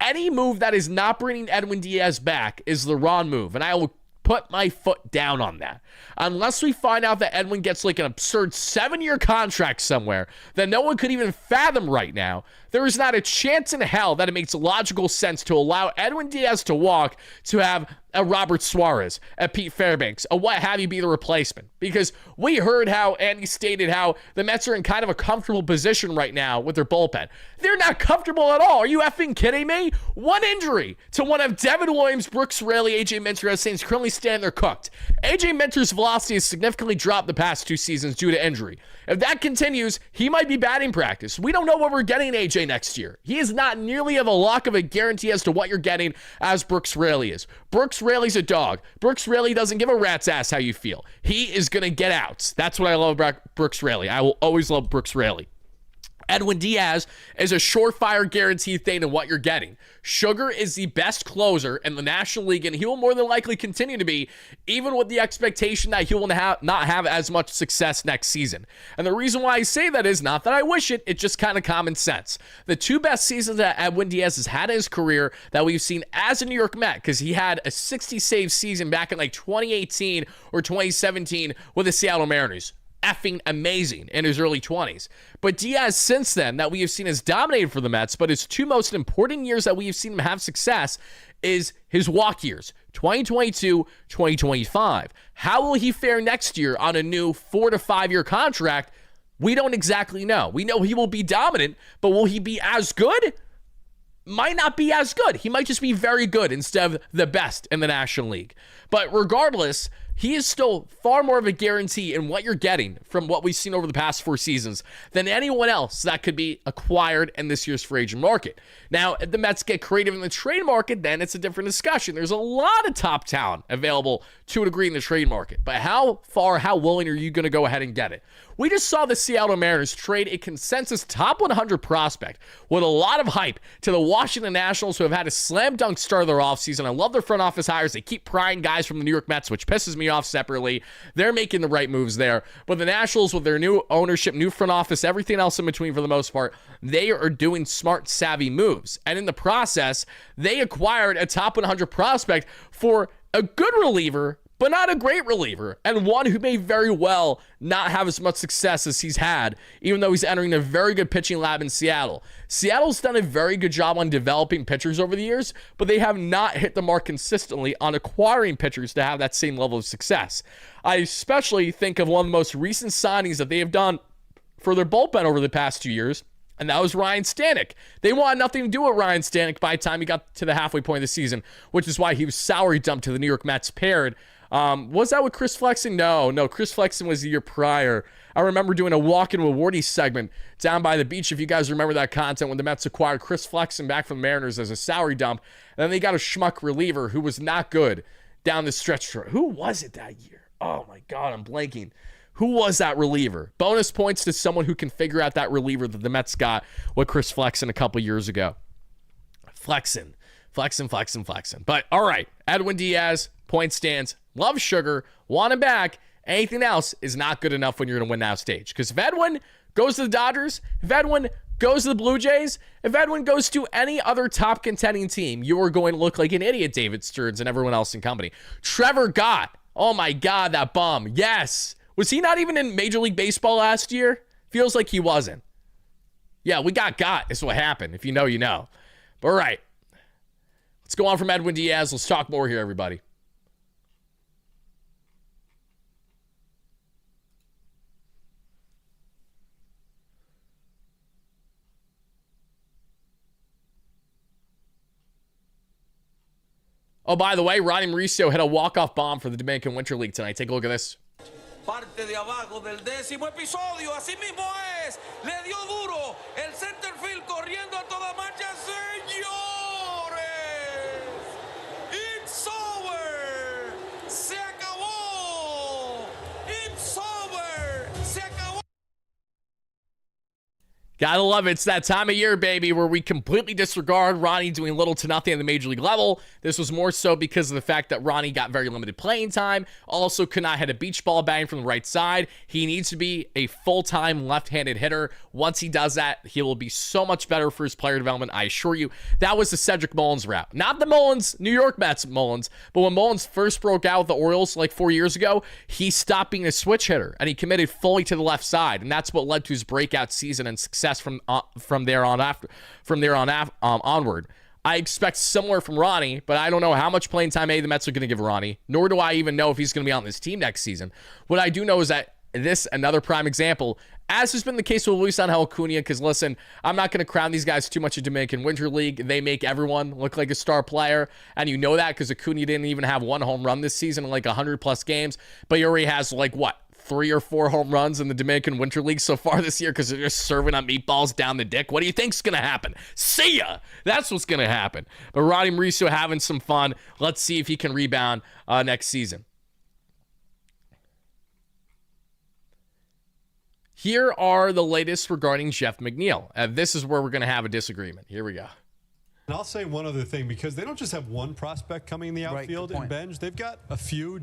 Speaker 1: any move that is not bringing Edwin Diaz back is the wrong move, and I will put my foot down on that. Unless we find out that Edwin gets like an absurd 7-year contract somewhere that no one could even fathom right now, there is not a chance in hell that it makes logical sense to allow Edwin Diaz to walk to have a Robert Suarez, a Pete Fairbanks, a what have you be the replacement. Because we heard how Andy stated how the Mets are in kind of a comfortable position right now with their bullpen. They're not comfortable at all. Are you effing kidding me? One injury to one of Devin Williams, Brooks Raley, AJ Minter as Saints currently stand there cooked. AJ Minter's velocity has significantly dropped the past 2 seasons due to injury. If that continues, he might be batting practice. We don't know what we're getting in AJ next year. He is not nearly of a lock of a guarantee as to what you're getting as Brooks Raley is. Brooks Raley's a dog. Brooks Raley doesn't give a rat's ass how you feel. He is going to get out. That's what I love about Brooks Raley. I will always love Brooks Raley. Edwin Diaz is a surefire guaranteed thing in what you're getting. Sugar is the best closer in the National League, and he will more than likely continue to be, even with the expectation that he will not have as much success next season. And the reason why I say that is not that I wish it, it's just kind of common sense. The 2 best seasons that Edwin Diaz has had in his career that we've seen as a New York Met, because he had a 60-save season back in like 2018 or 2017 with the Seattle Mariners. Effing amazing in his early 20s. But Diaz since then that we have seen has dominated for the Mets, but his 2 most important years that we have seen him have success is his walk years, 2022, 2025. How will he fare next year on a new 4 to 5 year contract? We don't exactly know. We know he will be dominant, but will he be as good? Might not be as good. He might just be very good instead of the best in the National League. But regardless, he is still far more of a guarantee in what you're getting from what we've seen over the past 4 seasons than anyone else that could be acquired in this year's free agent market. Now, if the Mets get creative in the trade market, then it's a different discussion. There's a lot of top talent available to a degree in the trade market. But how willing are you going to go ahead and get it? We just saw the Seattle Mariners trade a consensus top 100 prospect with a lot of hype to the Washington Nationals, who have had a slam dunk start of their offseason. I love their front office hires. They keep prying guys from the New York Mets, which pisses me off separately. They're making the right moves there. But the Nationals, with their new ownership, new front office, everything else in between for the most part, they are doing smart, savvy moves. And in the process, they acquired a top 100 prospect for a good reliever, but not a great reliever, and one who may very well not have as much success as he's had, even though he's entering a very good pitching lab in Seattle. Seattle's done a very good job on developing pitchers over the years, but they have not hit the mark consistently on acquiring pitchers to have that same level of success. I especially think of one of the most recent signings that they have done for their bullpen over the past 2 years, and that was Ryan Stanek. They wanted nothing to do with Ryan Stanek by the time he got to the halfway point of the season, which is why he was salary dumped to the New York Mets paired. Was that with Chris Flexen? No, Chris Flexen was the year prior. I remember doing a walk-in with Wardy segment down by the beach, if you guys remember that content, when the Mets acquired Chris Flexen back from the Mariners as a salary dump, and then they got a schmuck reliever who was not good down the stretch. Who was it that year? Oh my God, I'm blanking. Who was that reliever? Bonus points to someone who can figure out that reliever that the Mets got with Chris Flexen a couple years ago. Flexen. But all right, Edwin Diaz, point stands. Love Sugar, want him back. Anything else is not good enough when you're in a win now stage. Because if Edwin goes to the Dodgers, if Edwin goes to the Blue Jays, if Edwin goes to any other top contending team, you are going to look like an idiot, David Stearns and everyone else in company. Trevor Gott, oh my God, that bum. Yes. Was he not even in Major League Baseball last year? Feels like he wasn't. Yeah, we got is what happened. If you know, you know. But all right. Let's go on from Edwin Diaz. Let's talk more here, everybody. Oh, by the way, Ronnie Mauricio hit a walk-off bomb for the Dominican Winter League tonight. Take a look at this.
Speaker 5: Parte de abajo del 10º episodio, así mismo es, le dio duro, el center field corriendo a toda marcha, señores, it's over, se acabó, it's over,
Speaker 1: Gotta love it. It's that time of year, baby, where we completely disregard Ronnie doing little to nothing at the major league level. This was more so because of the fact that Ronnie got very limited playing time, also could not hit a beach ball bang from the right side. He needs to be a full-time left-handed hitter. Once he does that, he will be so much better for his player development, I assure you. That was the Cedric Mullins route. Not the Mullins, New York Mets Mullins, but when Mullins first broke out with the Orioles like 4 years ago, he stopped being a switch hitter, and he committed fully to the left side, and that's what led to his breakout season and success from there on onward. I expect similar from Ronnie, but I don't know how much playing time the Mets are going to give Ronnie, nor do I even know if he's going to be on this team next season. What I do know is that this, another prime example, as has been the case with Luis Angel Acuna, because listen, I'm not going to crown these guys too much a Dominican Winter League. They make everyone look like a star player, and you know that because Acuna didn't even have one home run this season in like 100-plus games, but he already has like, what, 3 or 4 home runs in the Dominican Winter League so far this year because they're just serving up meatballs down the dick. What do you think's going to happen? See ya! That's what's going to happen. But Ronnie Mauricio having some fun. Let's see if he can rebound next season. Here are the latest regarding Jeff McNeil. This is where we're going to have a disagreement. Here we go.
Speaker 2: And I'll say one other thing, because they don't just have one prospect coming in the outfield and bench. They've got a few.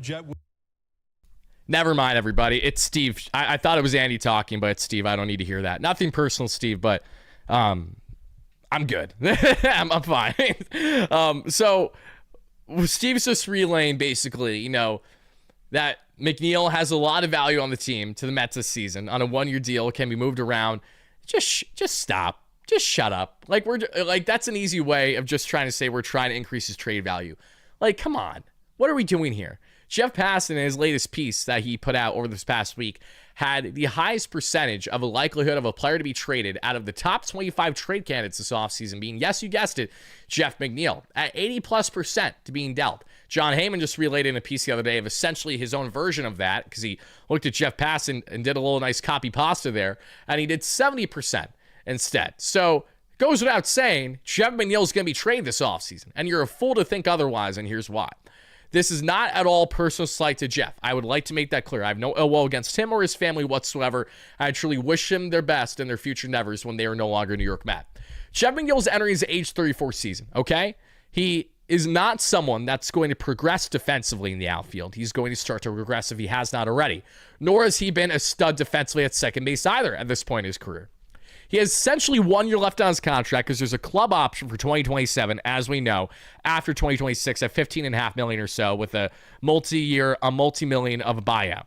Speaker 1: Never mind, everybody. It's Steve. I thought it was Andy talking, but it's Steve. I don't need to hear that. Nothing personal, Steve, but I'm good. I'm fine. So Steve's just relaying basically, that McNeil has a lot of value on the team to the Mets this season on a 1-year deal, can be moved around. Just stop. Just shut up. That's an easy way of just trying to say we're trying to increase his trade value. Come on. What are we doing here? Jeff Passan, in his latest piece that he put out over this past week, had the highest percentage of a likelihood of a player to be traded out of the top 25 trade candidates this offseason being, yes, you guessed it, Jeff McNeil, at 80+% to being dealt. John Heyman just relayed in a piece the other day of essentially his own version of that because he looked at Jeff Passan and did a little nice copy pasta there, and he did 70% instead. So it goes without saying, Jeff McNeil is going to be traded this offseason, and you're a fool to think otherwise, and here's why. This is not at all personal slight to Jeff. I would like to make that clear. I have no ill will against him or his family whatsoever. I truly wish him their best in their future endeavors when they are no longer a New York Met. Jeff McNeil is entering his age 34 season, okay? He is not someone that's going to progress defensively in the outfield. He's going to start to regress if he has not already. Nor has he been a stud defensively at second base either at this point in his career. He has essentially 1 year left on his contract because there's a club option for 2027, as we know, after 2026 at $15.5 million or so with a multi-million of a buyout.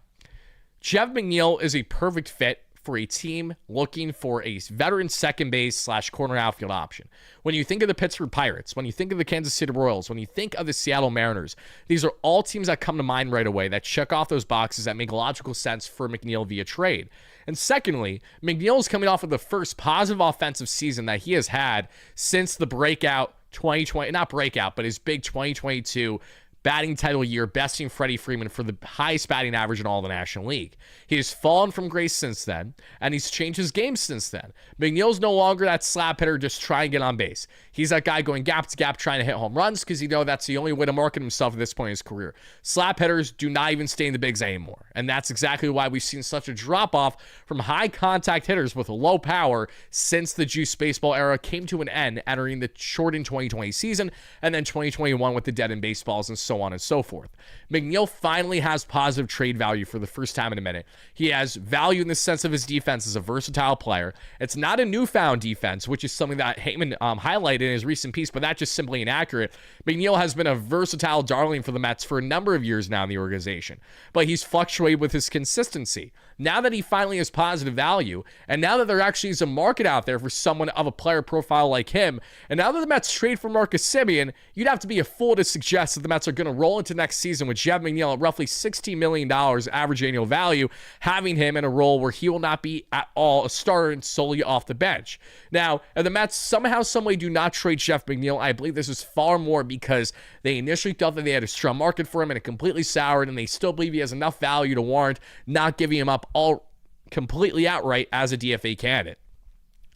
Speaker 1: Jeff McNeil is a perfect fit for a team looking for a veteran second base / corner outfield option. When you think of the Pittsburgh Pirates, when you think of the Kansas City Royals, when you think of the Seattle Mariners, these are all teams that come to mind right away that check off those boxes that make logical sense for McNeil via trade. And secondly, McNeil is coming off of the first positive offensive season that he has had since the breakout 2020, not breakout, but his big 2022 batting title year, besting Freddie Freeman for the highest batting average in all the National League. He has fallen from grace since then, and he's changed his game since then. McNeil's no longer that slap hitter just trying to get on base. He's that guy going gap to gap trying to hit home runs because that's the only way to market himself at this point in his career. Slap hitters do not even stay in the bigs anymore, and that's exactly why we've seen such a drop-off from high contact hitters with low power since the juice baseball era came to an end, entering the shortened 2020 season, and then 2021 with the dead end baseballs and so on and so forth. McNeil finally has positive trade value for the first time in a minute. He has value in the sense of his defense as a versatile player. It's not a newfound defense, which is something that Heyman highlighted in his recent piece, but that's just simply inaccurate. McNeil has been a versatile darling for the Mets for a number of years now in the organization, but he's fluctuated with his consistency. Now that he finally has positive value, and now that there actually is a market out there for someone of a player profile like him, and now that the Mets trade for Marcus Semien, you'd have to be a fool to suggest that the Mets are going to roll into next season with Jeff McNeil at roughly $16 million average annual value, having him in a role where he will not be at all a starter and solely off the bench. Now, if the Mets somehow, someway do not trade Jeff McNeil, I believe this is far more because they initially thought that they had a strong market for him and it completely soured, and they still believe he has enough value to warrant not giving him up all completely outright as a DFA candidate.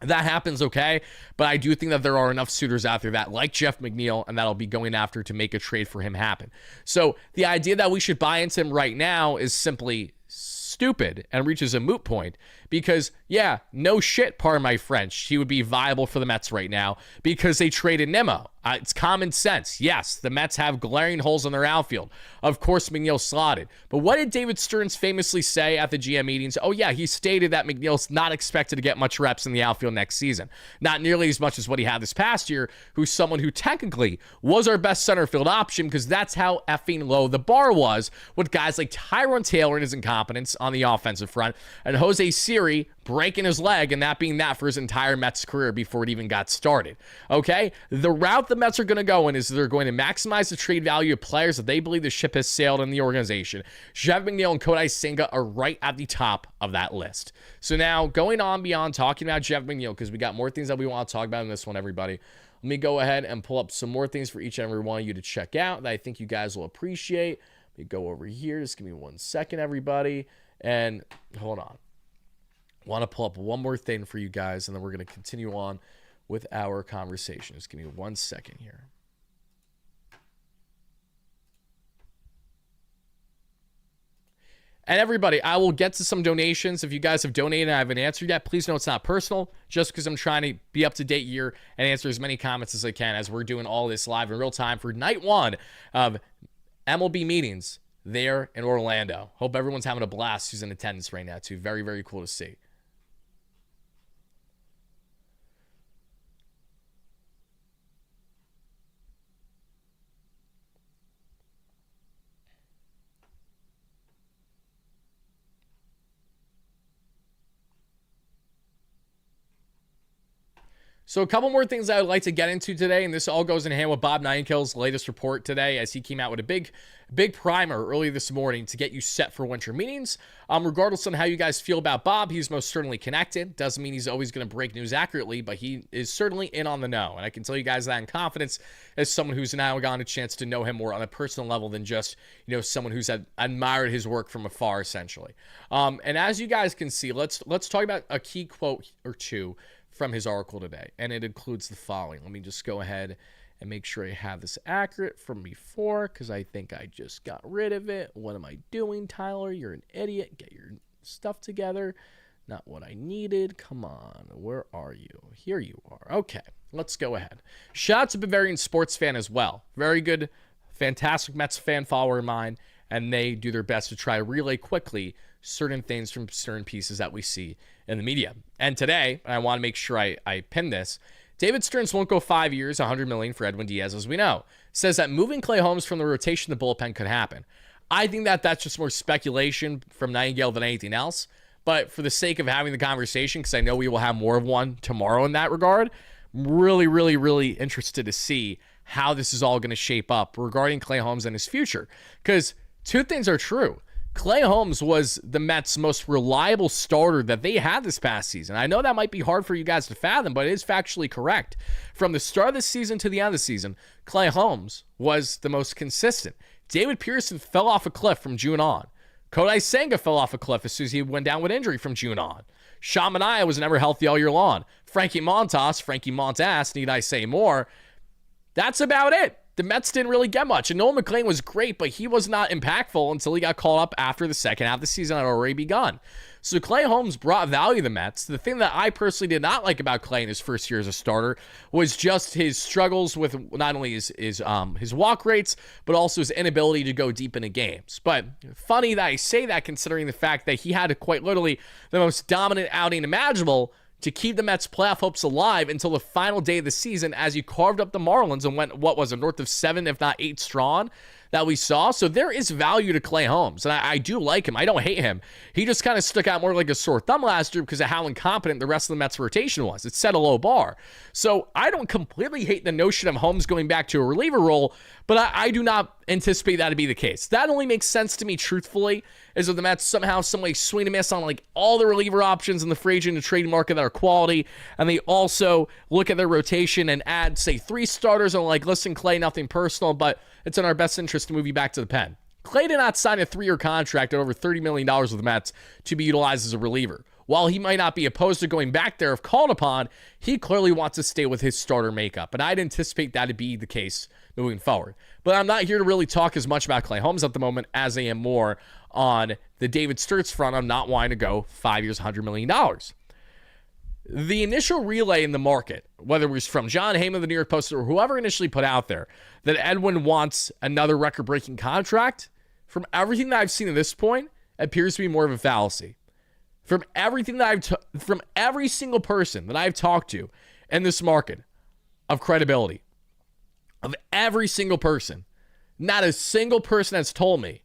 Speaker 1: That happens, okay, but I do think that there are enough suitors out there that like Jeff McNeil and that'll be going after to make a trade for him happen. So the idea that we should buy into him right now is simply stupid and reaches a moot point because, yeah, no shit, pardon my French, he would be viable for the Mets right now because they traded Nimmo. It's common sense. Yes, the Mets have glaring holes in their outfield. Of course, McNeil slotted. But what did David Stearns famously say at the GM meetings? Oh, yeah, he stated that McNeil's not expected to get much reps in the outfield next season. Not nearly as much as what he had this past year, who's someone who technically was our best center field option because that's how effing low the bar was with guys like Tyrone Taylor and his incompetence on the offensive front and Jose Siri breaking his leg and that being that for his entire Mets career before it even got started. Okay? The route the Mets are going to go in is they're going to maximize the trade value of players that they believe the ship has sailed in the organization. Jeff McNeil and Kodai Senga are right at the top of that list. So now, going on beyond talking about Jeff McNeil, because we got more things that we want to talk about in this one, everybody. Let me go ahead and pull up some more things for each and every one of you to check out that I think you guys will appreciate. Let me go over here. Just give me 1 second, everybody. And hold on. Want to pull up one more thing for you guys, and then we're going to continue on with our conversation. Just give me 1 second here. And everybody, I will get to some donations. If you guys have donated and I haven't answered yet, please know it's not personal, just because I'm trying to be up to date here and answer as many comments as I can as we're doing all this live in real time for night one of MLB meetings there in Orlando. Hope everyone's having a blast who's in attendance right now, too. Very, very cool to see. So a couple more things I would like to get into today, and this all goes in hand with Bob Niankill's latest report today as he came out with a big primer early this morning to get you set for winter meetings. Regardless on how you guys feel about Bob, he's most certainly connected. Doesn't mean he's always going to break news accurately, but he is certainly in on the know. And I can tell you guys that in confidence as someone who's now gotten a chance to know him more on a personal level than just, someone who's admired his work from afar, essentially. And as you guys can see, let's talk about a key quote or two from his article today, and it includes the following. Let me just go ahead and make sure I have this accurate from before, because I think I just got rid of it. What am I doing, Tyler? You're an idiot. Get your stuff together. Not what I needed. Come on. Where are you? Here you are. Okay, let's go ahead. Shout out to Bavarian sports fan as well. Very good, fantastic Mets fan follower of mine, and they do their best to try to relay quickly certain things from certain pieces that we see in the media. And today, I want to make sure I pin this, David Stearns won't go 5 years, $100 million for Edwin Diaz, as we know. Says that moving Clay Holmes from the rotation to the bullpen could happen. I think that's just more speculation from Nightingale than anything else. But for the sake of having the conversation, because I know we will have more of one tomorrow in that regard, I'm really, really, really interested to see how this is all going to shape up regarding Clay Holmes and his future. Because two things are true. Clay Holmes was the Mets' most reliable starter that they had this past season. I know that might be hard for you guys to fathom, but it is factually correct. From the start of the season to the end of the season, Clay Holmes was the most consistent. David Pearson fell off a cliff from June on. Kodai Senga fell off a cliff as soon as he went down with injury from June on. Sean Manaea was never healthy all year long. Frankie Montas, need I say more? That's about it. The Mets didn't really get much. And Noel McLean was great, but he was not impactful until he got called up after the second half of the season had already begun. So Clay Holmes brought value to the Mets. The thing that I personally did not like about Clay in his first year as a starter was just his struggles with not only his walk rates, but also his inability to go deep into games. But funny that I say that considering the fact that he had quite literally the most dominant outing imaginable to keep the Mets' playoff hopes alive until the final day of the season as he carved up the Marlins and went, north of 7, if not 8 strong that we saw. So there is value to Clay Holmes, and I do like him. I don't hate him. He just kind of stuck out more like a sore thumb last year because of how incompetent the rest of the Mets' rotation was. It set a low bar. So I don't completely hate the notion of Holmes going back to a reliever role, but I do not anticipate that to be the case. That only makes sense to me, truthfully, is if the Mets somehow, some way swing and miss on like all the reliever options in the free agent and trade market that are quality, and they also look at their rotation and add, say, 3 starters and like, listen, Clay, nothing personal, but it's in our best interest to move you back to the pen. Clay did not sign a 3-year contract at over $30 million with the Mets to be utilized as a reliever. While he might not be opposed to going back there if called upon, he clearly wants to stay with his starter makeup, and I'd anticipate that to be the case moving forward. But I'm not here to really talk as much about Clay Holmes at the moment as I am more on the David Sturtz front. I'm not wanting to go 5 years, $100 million. The initial relay in the market, whether it was from John Heyman of the New York Post or whoever initially put out there, that Edwin wants another record-breaking contract, from everything that I've seen at this point, appears to be more of a fallacy. From everything that from every single person that I've talked to in this market of credibility, of every single person, not a single person has told me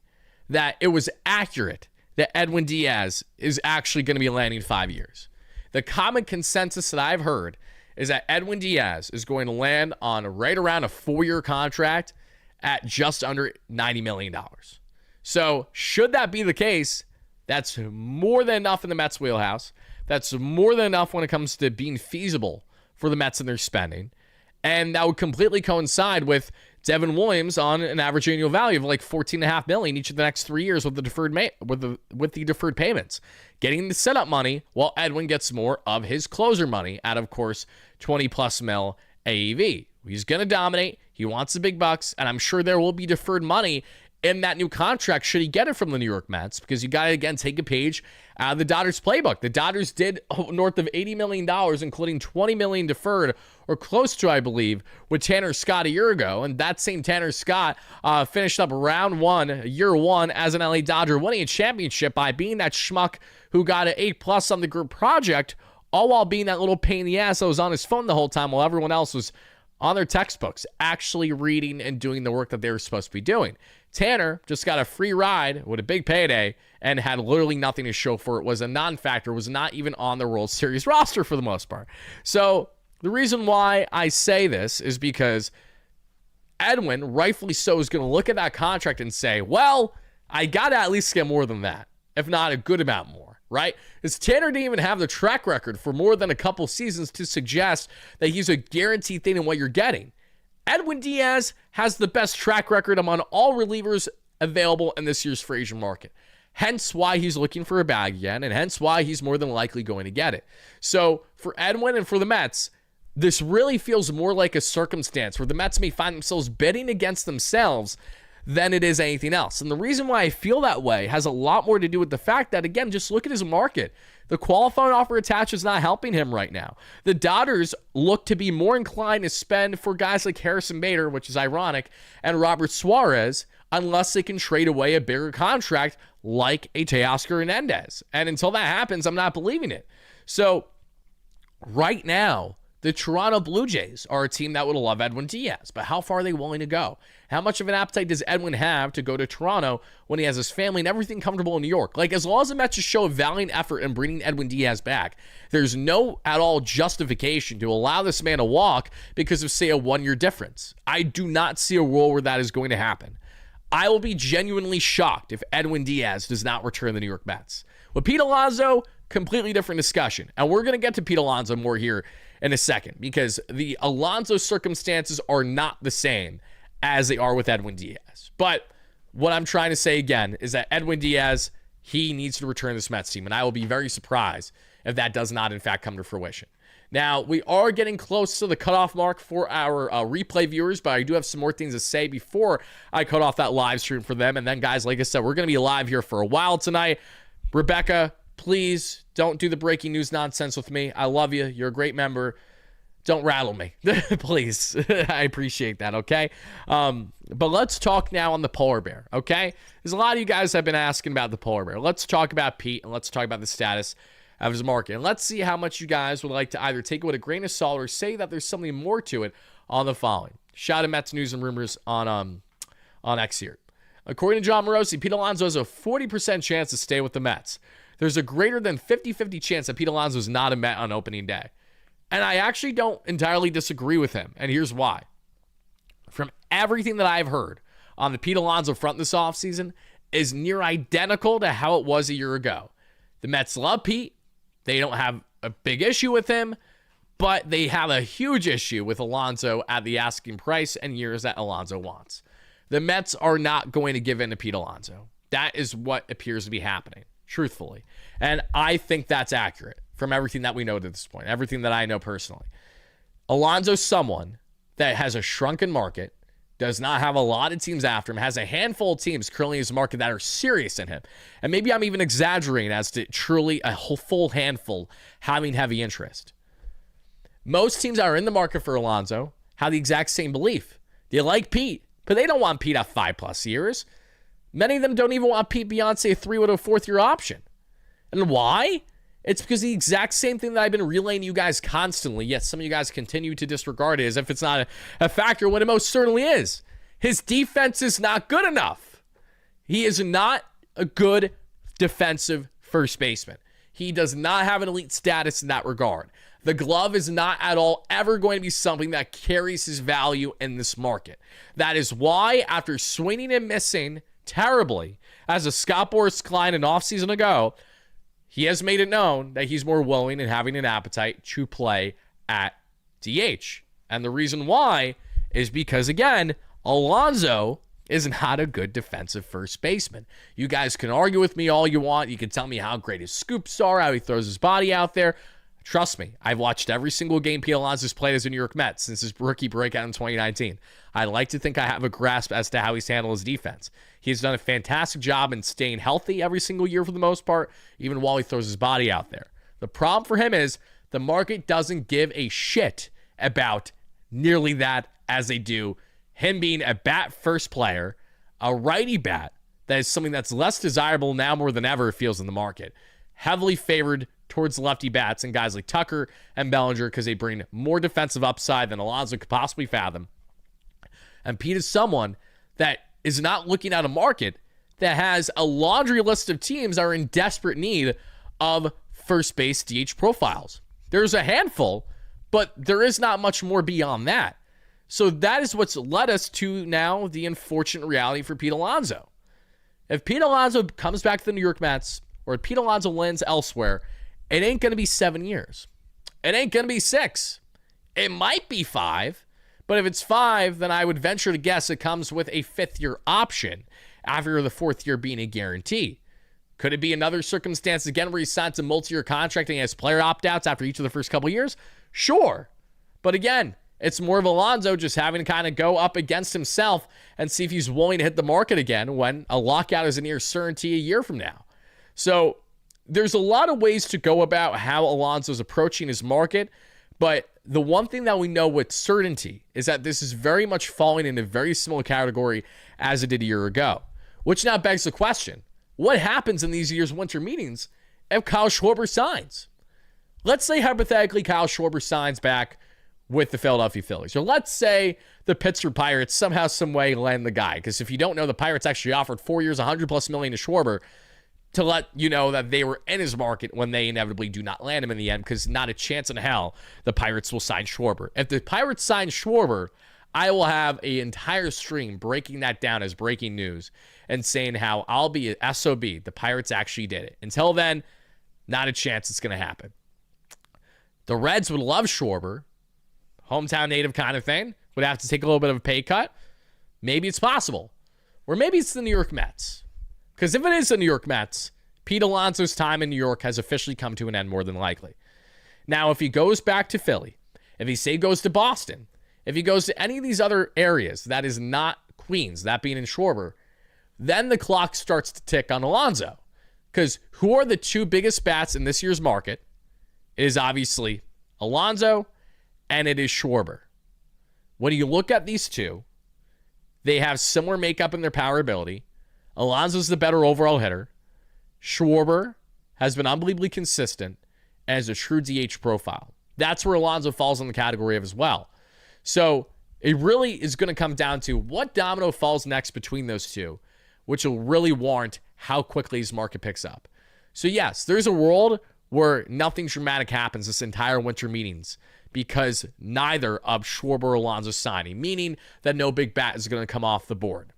Speaker 1: that it was accurate that Edwin Diaz is actually going to be landing 5 years. The common consensus that I've heard is that Edwin Diaz is going to land on right around a 4-year contract at just under $90 million. So should that be the case, that's more than enough in the Mets wheelhouse. That's more than enough when it comes to being feasible for the Mets and their spending. And that would completely coincide with Devin Williams on an average annual value of like $14.5 million each of the next 3 years with the deferred payments, getting the setup money while Edwin gets more of his closer money at, of course, 20+ mil AEV. He's going to dominate. He wants the big bucks, and I'm sure there will be deferred money in that new contract should he get it from the New York Mets, because you got to, again, take a page out of the Dodgers playbook. The Dodgers did north of $80 million, including $20 million deferred, or close to, I believe, with Tanner Scott a year ago. And that same Tanner Scott finished up year one as an LA Dodger, winning a championship by being that schmuck who got an 8+ on the group project, all while being that little pain in the ass that was on his phone the whole time while everyone else was on their textbooks, actually reading and doing the work that they were supposed to be doing. Tanner just got a free ride with a big payday and had literally nothing to show for it, was a non-factor, was not even on the World Series roster for the most part. So the reason why I say this is because Edwin, rightfully so, is going to look at that contract and say, well, I got to at least get more than that, if not a good amount more, right? Because Tanner didn't even have the track record for more than a couple seasons to suggest that he's a guaranteed thing in what you're getting. Edwin Diaz has the best track record among all relievers available in this year's free agent market. Hence why he's looking for a bag again, and hence why he's more than likely going to get it. So for Edwin and for the Mets, this really feels more like a circumstance where the Mets may find themselves bidding against themselves than it is anything else. And the reason why I feel that way has a lot more to do with the fact that, again, just look at his market. The qualifying offer attached is not helping him right now. The Dodgers look to be more inclined to spend for guys like Harrison Bader, which is ironic, and Robert Suarez, unless they can trade away a bigger contract like a Teoscar Hernandez. And until that happens, I'm not believing it. So right now, the Toronto Blue Jays are a team that would love Edwin Diaz, but how far are they willing to go? How much of an appetite does Edwin have to go to Toronto when he has his family and everything comfortable in New York? Like, as long as the Mets just show a valiant effort in bringing Edwin Diaz back, there's no at all justification to allow this man to walk because of, say, a 1-year difference. I do not see a world where that is going to happen. I will be genuinely shocked if Edwin Diaz does not return to the New York Mets. With Pete Alonso, completely different discussion. And we're going to get to Pete Alonso more here in a second, because the Alonso circumstances are not the same as they are with Edwin Diaz. But what I'm trying to say again is that Edwin Diaz, he needs to return to this Mets team, and I will be very surprised if that does not in fact come to fruition. Now, we are getting close to the cutoff mark for our replay viewers, but I do have some more things to say before I cut off that live stream for them. And then, guys, like I said, we're going to be live here for a while tonight. Rebecca, please don't do the breaking news nonsense with me. I love you. You're a great member. Don't rattle me, please. I appreciate that, okay? But let's talk now on the polar bear, okay? There's a lot of you guys have been asking about the polar bear. Let's talk about Pete, and let's talk about the status of his market. And let's see how much you guys would like to either take it with a grain of salt or say that there's something more to it on the following. Shout out Mets News and Rumors on X here. According to John Morosi, Pete Alonso has a 40% chance to stay with the Mets. There's a greater than 50-50 chance that Pete Alonso is not a Met on opening day. And I actually don't entirely disagree with him. And here's why. From everything that I've heard on the Pete Alonso front this offseason is near identical to how it was a year ago. The Mets love Pete. They don't have a big issue with him, but they have a huge issue with Alonso at the asking price and years that Alonso wants. The Mets are not going to give in to Pete Alonso. That is what appears to be happening, truthfully. And I think that's accurate from everything that we know to this point, everything that I know personally. Alonso's someone that has a shrunken market, does not have a lot of teams after him, has a handful of teams currently in his market that are serious in him. And maybe I'm even exaggerating as to truly a whole full handful having heavy interest. Most teams that are in the market for Alonso have the exact same belief. They like Pete, but they don't want Pete at 5+ years. Many of them don't even want Pete beyond, say, a 3 with a 4th-year option. And why? It's because the exact same thing that I've been relaying to you guys constantly, yet some of you guys continue to disregard it as if it's not a factor when it most certainly is. His defense is not good enough. He is not a good defensive first baseman. He does not have an elite status in that regard. The glove is not at all ever going to be something that carries his value in this market. That is why, after swinging and missing terribly as a Scott Boras Klein an offseason ago, he has made it known that he's more willing and having an appetite to play at DH. And the reason why is because, again, Alonso is not a good defensive first baseman. You guys can argue with me all you want. You can tell me how great his scoops are, how he throws his body out there. Trust me, I've watched every single game Pete Alonso's played as a New York Met since his rookie breakout in 2019. I like to think I have a grasp as to how he's handled his defense. He's done a fantastic job in staying healthy every single year for the most part, even while he throws his body out there. The problem for him is the market doesn't give a shit about nearly that as they do him being a bat first player, a righty bat. That is something that's less desirable now more than ever, it feels, in the market. Heavily favored towards lefty bats and guys like Tucker and Bellinger because they bring more defensive upside than Alonso could possibly fathom. And Pete is someone that is not looking at a market that has a laundry list of teams that are in desperate need of first base DH profiles. There's a handful, but there is not much more beyond that. So that is what's led us to now the unfortunate reality for Pete Alonso. If Pete Alonso comes back to the New York Mets, or if Pete Alonso lands elsewhere, it ain't going to be 7 years. It ain't going to be 6. It might be 5. But if it's 5, then I would venture to guess it comes with a 5th-year option after the 4th year being a guarantee. Could it be another circumstance again where he signs a multi-year contract and he has player opt-outs after each of the first couple of years? Sure. But again, it's more of Alonso just having to kind of go up against himself and see if he's willing to hit the market again when a lockout is a near certainty a year from now. So there's a lot of ways to go about how Alonso's approaching his market, but the one thing that we know with certainty is that this is very much falling in a very similar category as it did a year ago, which now begs the question, what happens in these year's winter meetings if Kyle Schwarber signs? Let's say hypothetically Kyle Schwarber signs back with the Philadelphia Phillies, or let's say the Pittsburgh Pirates somehow, some way land the guy, because if you don't know, the Pirates actually offered 4 years, $100+ million to Schwarber, to let you know that they were in his market when they inevitably do not land him in the end, because not a chance in hell the Pirates will sign Schwarber. If the Pirates sign Schwarber, I will have an entire stream breaking that down as breaking news and saying how I'll be a SOB. The Pirates actually did it. Until then, not a chance it's going to happen. The Reds would love Schwarber. Hometown native kind of thing. Would have to take a little bit of a pay cut. Maybe it's possible. Or maybe it's the New York Mets. Because if it is the New York Mets, Pete Alonso's time in New York has officially come to an end more than likely. Now, if he goes back to Philly, if he, say, goes to Boston, if he goes to any of these other areas that is not Queens, that being in Schwarber, then the clock starts to tick on Alonso. Because who are the two biggest bats in this year's market? It is obviously Alonso and it is Schwarber. When you look at these two, they have similar makeup in their power ability. Alonso's the better overall hitter. Schwarber has been unbelievably consistent and is a true DH profile. That's where Alonso falls in the category of as well. So it really is going to come down to what domino falls next between those two, which will really warrant how quickly his market picks up. So yes, there's a world where nothing dramatic happens this entire winter meetings because neither of Schwarber or Alonso signing, meaning that no big bat is going to come off the board.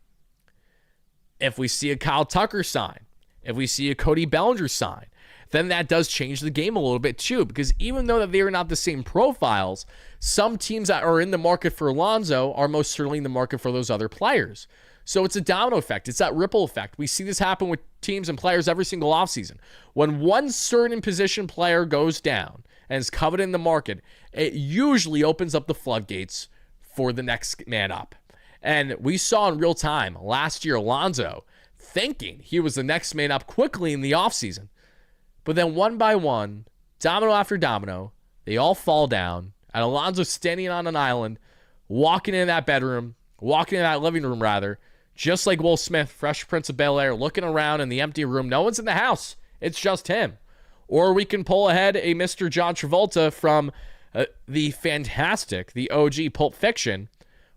Speaker 1: If we see a Kyle Tucker sign, if we see a Cody Bellinger sign, then that does change the game a little bit too, because even though that they are not the same profiles, some teams that are in the market for Alonso are most certainly in the market for those other players. So it's a domino effect. It's that ripple effect. We see this happen with teams and players every single offseason. When one certain position player goes down and is coveted in the market, it usually opens up the floodgates for the next man up. And we saw in real time last year Alonso thinking he was the next man up quickly in the offseason. But then one by one, domino after domino, they all fall down. And Alonso's standing on an island, walking in that bedroom, walking in that living room rather, just like Will Smith, Fresh Prince of Bel-Air, looking around in the empty room. No one's in the house. It's just him. Or we can pull ahead a Mr. John Travolta from the fantastic, the OG Pulp Fiction.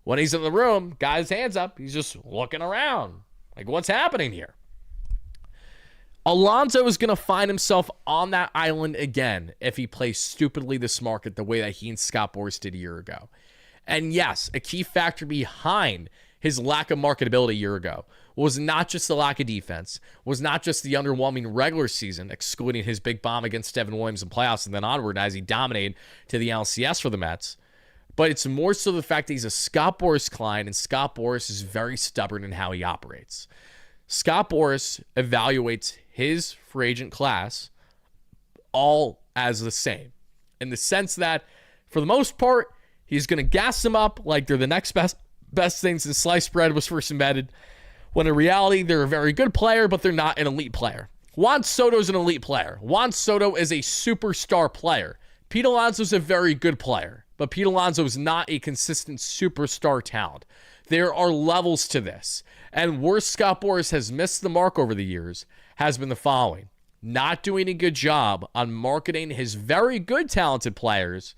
Speaker 1: When he's in the room, got his hands up, he's just looking around. Like, what's happening here? Alonso is going to find himself on that island again if he plays stupidly this market the way that he and Scott Boras did a year ago. And yes, a key factor behind his lack of marketability a year ago was not just the lack of defense, was not just the underwhelming regular season, excluding his big bomb against Devin Williams in playoffs and then onward as he dominated to the LCS for the Mets. But it's more so the fact that he's a Scott Boras client, and Scott Boras is very stubborn in how he operates. Scott Boras evaluates his free agent class all as the same, in the sense that, for the most part, he's going to gas them up like they're the next best thing since sliced bread was first invented, when in reality, they're a very good player, but they're not an elite player. Juan Soto's an elite player. Juan Soto is a superstar player. Pete Alonso's a very good player, but Pete Alonso is not a consistent superstar talent. There are levels to this. And where Scott Boras has missed the mark over the years has been the following: not doing a good job on marketing his very good talented players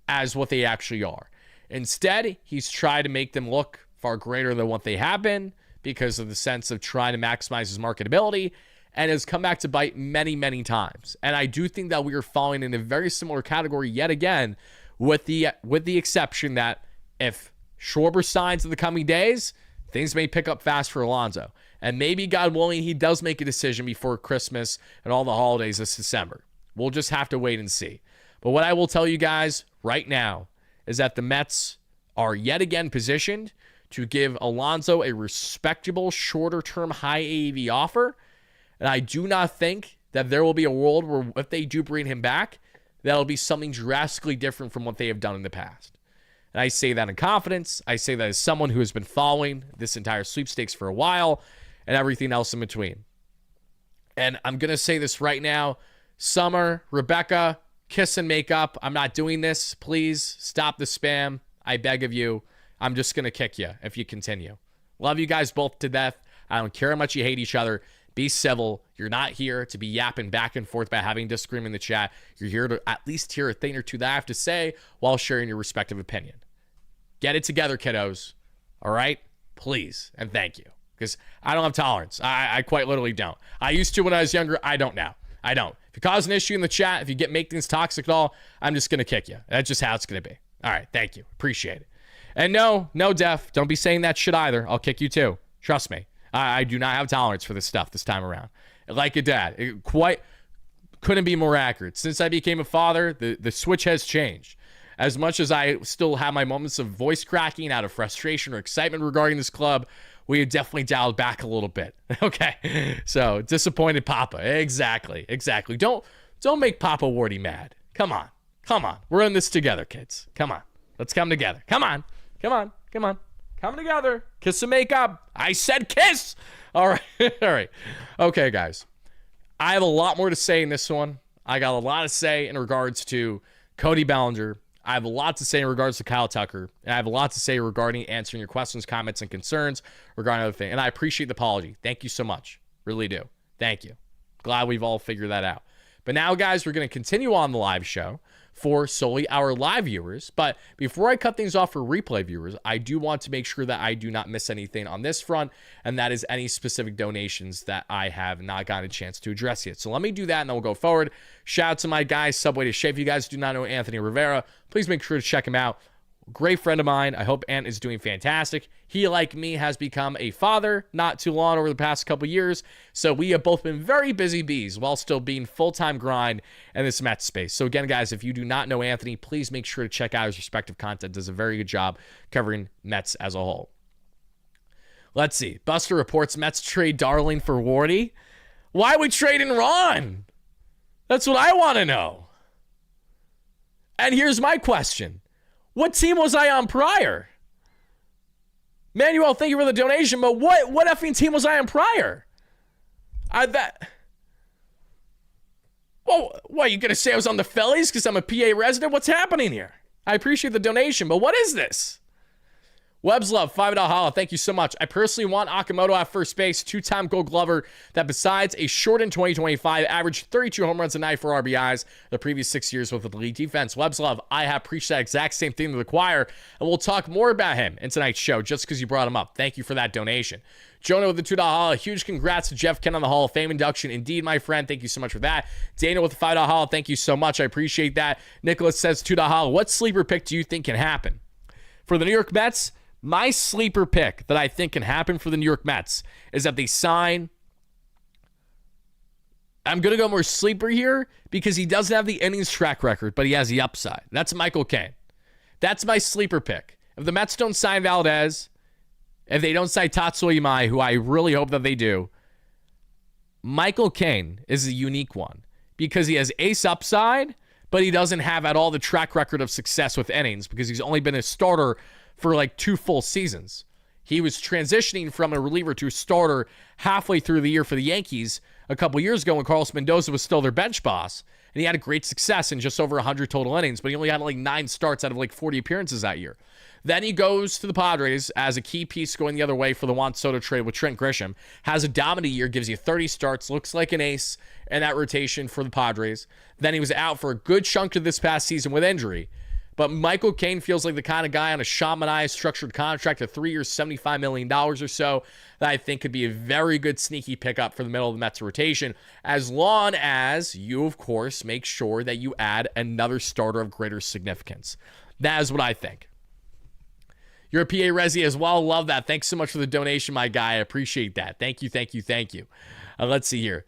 Speaker 1: as what they actually are. Instead, he's tried to make them look far greater than what they have been because of the sense of trying to maximize his marketability, and has come back to bite many, many times. And I do think that we are falling in a very similar category yet again, with the exception that if Schwarber signs in the coming days, things may pick up fast for Alonso. And maybe, God willing, he does make a decision before Christmas and all the holidays this December. We'll just have to wait and see. But what I will tell you guys right now is that the Mets are yet again positioned to give Alonso a respectable, shorter-term, high AAV offer. And I do not think that there will be a world where if they do bring him back, that'll be something drastically different from what they have done in the past. And I say that in confidence. I say that as someone who has been following this entire sweepstakes for a while and everything else in between. And I'm going to say this right now. Summer, Rebecca, kiss and make up. I'm not doing this. Please stop the spam. I beg of you. I'm just going to kick you if you continue. Love you guys both to death. I don't care how much you hate each other. Be civil. You're not here to be yapping back and forth about having disagreement in the chat. You're here to at least hear a thing or two that I have to say while sharing your respective opinion. Get it together, kiddos. All right? Please. And thank you. Because I don't have tolerance. I quite literally don't. I used to when I was younger. I don't now. I don't. If you cause an issue in the chat, if you make things toxic at all, I'm just going to kick you. That's just how it's going to be. All right. Thank you. Appreciate it. And no, Def, don't be saying that shit either. I'll kick you too. Trust me. I do not have tolerance for this stuff this time around. Like a dad. It quite couldn't be more accurate. Since I became a father, the switch has changed. As much as I still have my moments of voice cracking out of frustration or excitement regarding this club, we have definitely dialed back a little bit. Okay. So, disappointed Papa. Exactly. Don't make Papa Wardy mad. Come on. We're in this together, kids. Come on. Let's come together. Come on. Come together. Kiss and make up. I said kiss. All right. Okay, guys. I have a lot more to say in this one. I got a lot to say in regards to Cody Bellinger. I have a lot to say in regards to Kyle Tucker. And I have a lot to say regarding answering your questions, comments, and concerns regarding other things. And I appreciate the apology. Thank you so much. Really do. Thank you. Glad we've all figured that out. But now, guys, we're going to continue on the live show for solely our live viewers. But before I cut things off for replay viewers, I do want to make sure that I do not miss anything on this front, and that is any specific donations that I have not gotten a chance to address yet. So let me do that, and then we'll go forward. Shout out to my guy, Subway to Shave. If you guys do not know Anthony Rivera, please make sure to check him out. Great friend of mine. I hope Ant is doing fantastic. He, like me, has become a father not too long over the past couple years. So we have both been very busy bees while still being full-time grind in this Mets space. So again, guys, if you do not know Anthony, please make sure to check out his respective content. Does a very good job covering Mets as a whole. Let's see. Buster reports Mets trade Darling for Wardy. Why would trade in Ron? That's what I want to know. And here's my question. What team was I on prior? Manuel, thank you for the donation, but what effing team was I on prior? Well, what, you gonna say I was on the Phillies because I'm a PA resident? What's happening here? I appreciate the donation, but what is this? Webb's Love, $5 holla. Thank you so much. I personally want Okamoto at first base, 2-time Gold Glover that besides a shortened 2025 averaged 32 home runs a night for RBIs the previous 6 years with the league defense. Webb's Love, I have preached that exact same thing to the choir, and we'll talk more about him in tonight's show just because you brought him up. Thank you for that donation. Jonah with the $2 holla. Huge congrats to Jeff Kent on the Hall of Fame induction. Indeed, my friend. Thank you so much for that. Dana with the $5 holla. Thank you so much. I appreciate that. Nicholas says $2 holla. What sleeper pick do you think can happen? For the New York Mets, my sleeper pick that I think can happen for the New York Mets is that they sign. I'm going to go more sleeper here because he doesn't have the innings track record, but he has the upside. That's Michael Caine. That's my sleeper pick. If the Mets don't sign Valdez, if they don't sign Tatsuya Imai, who I really hope that they do, Michael Caine is a unique one because he has ace upside, but he doesn't have at all the track record of success with innings because he's only been a starter for like 2 full seasons. He was transitioning from a reliever to a starter halfway through the year for the Yankees a couple years ago when Carlos Mendoza was still their bench boss. And he had a great success in just over 100 total innings, but he only had like 9 starts out of like 40 appearances that year. Then he goes to the Padres as a key piece going the other way for the Juan Soto trade with Trent Grisham. Has a dominant year, gives you 30 starts, looks like an ace in that rotation for the Padres. Then he was out for a good chunk of this past season with injury. But Michael Caine feels like the kind of guy on a Shamanai structured contract of 3 years, $75 million or so, that I think could be a very good sneaky pickup for the middle of the Mets rotation, as long as you, of course, make sure that you add another starter of greater significance. That is what I think. You're a PA Resi as well. Love that. Thanks so much for the donation, my guy. I appreciate that. Thank you, thank you, thank you. Let's see here.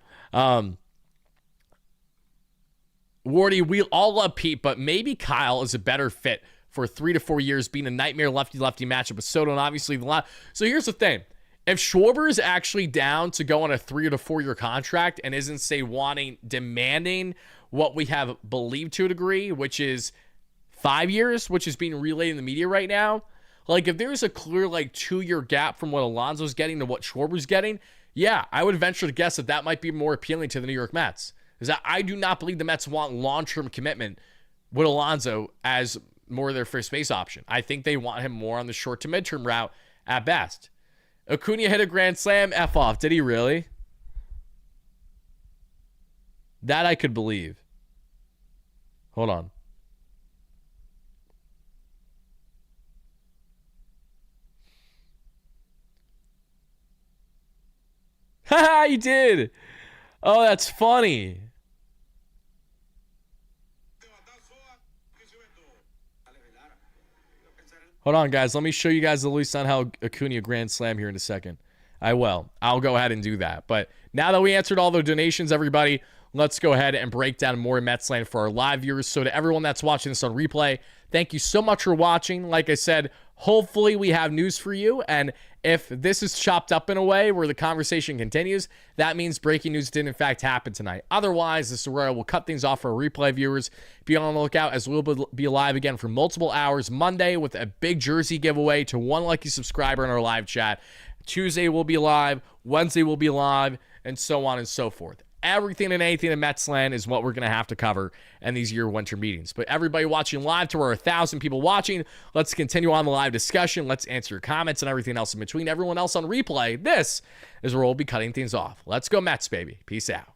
Speaker 1: Wardy, we all love Pete, but maybe Kyle is a better fit for 3 to 4 years, being a nightmare lefty-lefty matchup with Soto, and obviously the lot. So here's the thing. If Schwarber is actually down to go on a 3 to 4 year contract and isn't, say, demanding what we have believed to a degree, which is 5 years, which is being relayed in the media right now, like if there's a clear like 2 year gap from what Alonso's getting to what Schwarber's getting, yeah, I would venture to guess that that might be more appealing to the New York Mets. Is that I do not believe the Mets want long-term commitment with Alonso as more of their first base option. I think they want him more on the short to midterm route at best. Acuna hit a grand slam. F off. Did he really? That I could believe. Hold on. Haha, you did. Oh, that's funny. Hold on, guys. Let me show you guys the Luis Angel Acuna grand slam here in a second. I will. I'll go ahead and do that. But now that we answered all the donations, everybody, let's go ahead and break down more Mets land for our live viewers. So to everyone that's watching this on replay, thank you so much for watching. Like I said, hopefully we have news for you. And if this is chopped up in a way where the conversation continues, that means breaking news did in fact happen tonight. Otherwise, this is where I will cut things off for our replay viewers. Be on the lookout as we'll be live again for multiple hours. Monday with a big jersey giveaway to one lucky subscriber in our live chat. Tuesday we'll be live. Wednesday we'll be live, and so on and so forth. Everything and anything in Mets land is what we're going to have to cover in these winter meetings. But everybody watching live, to our 1,000 people watching, let's continue on the live discussion. Let's answer your comments and everything else in between. Everyone else on replay, this is where we'll be cutting things off. Let's go Mets, baby. Peace out.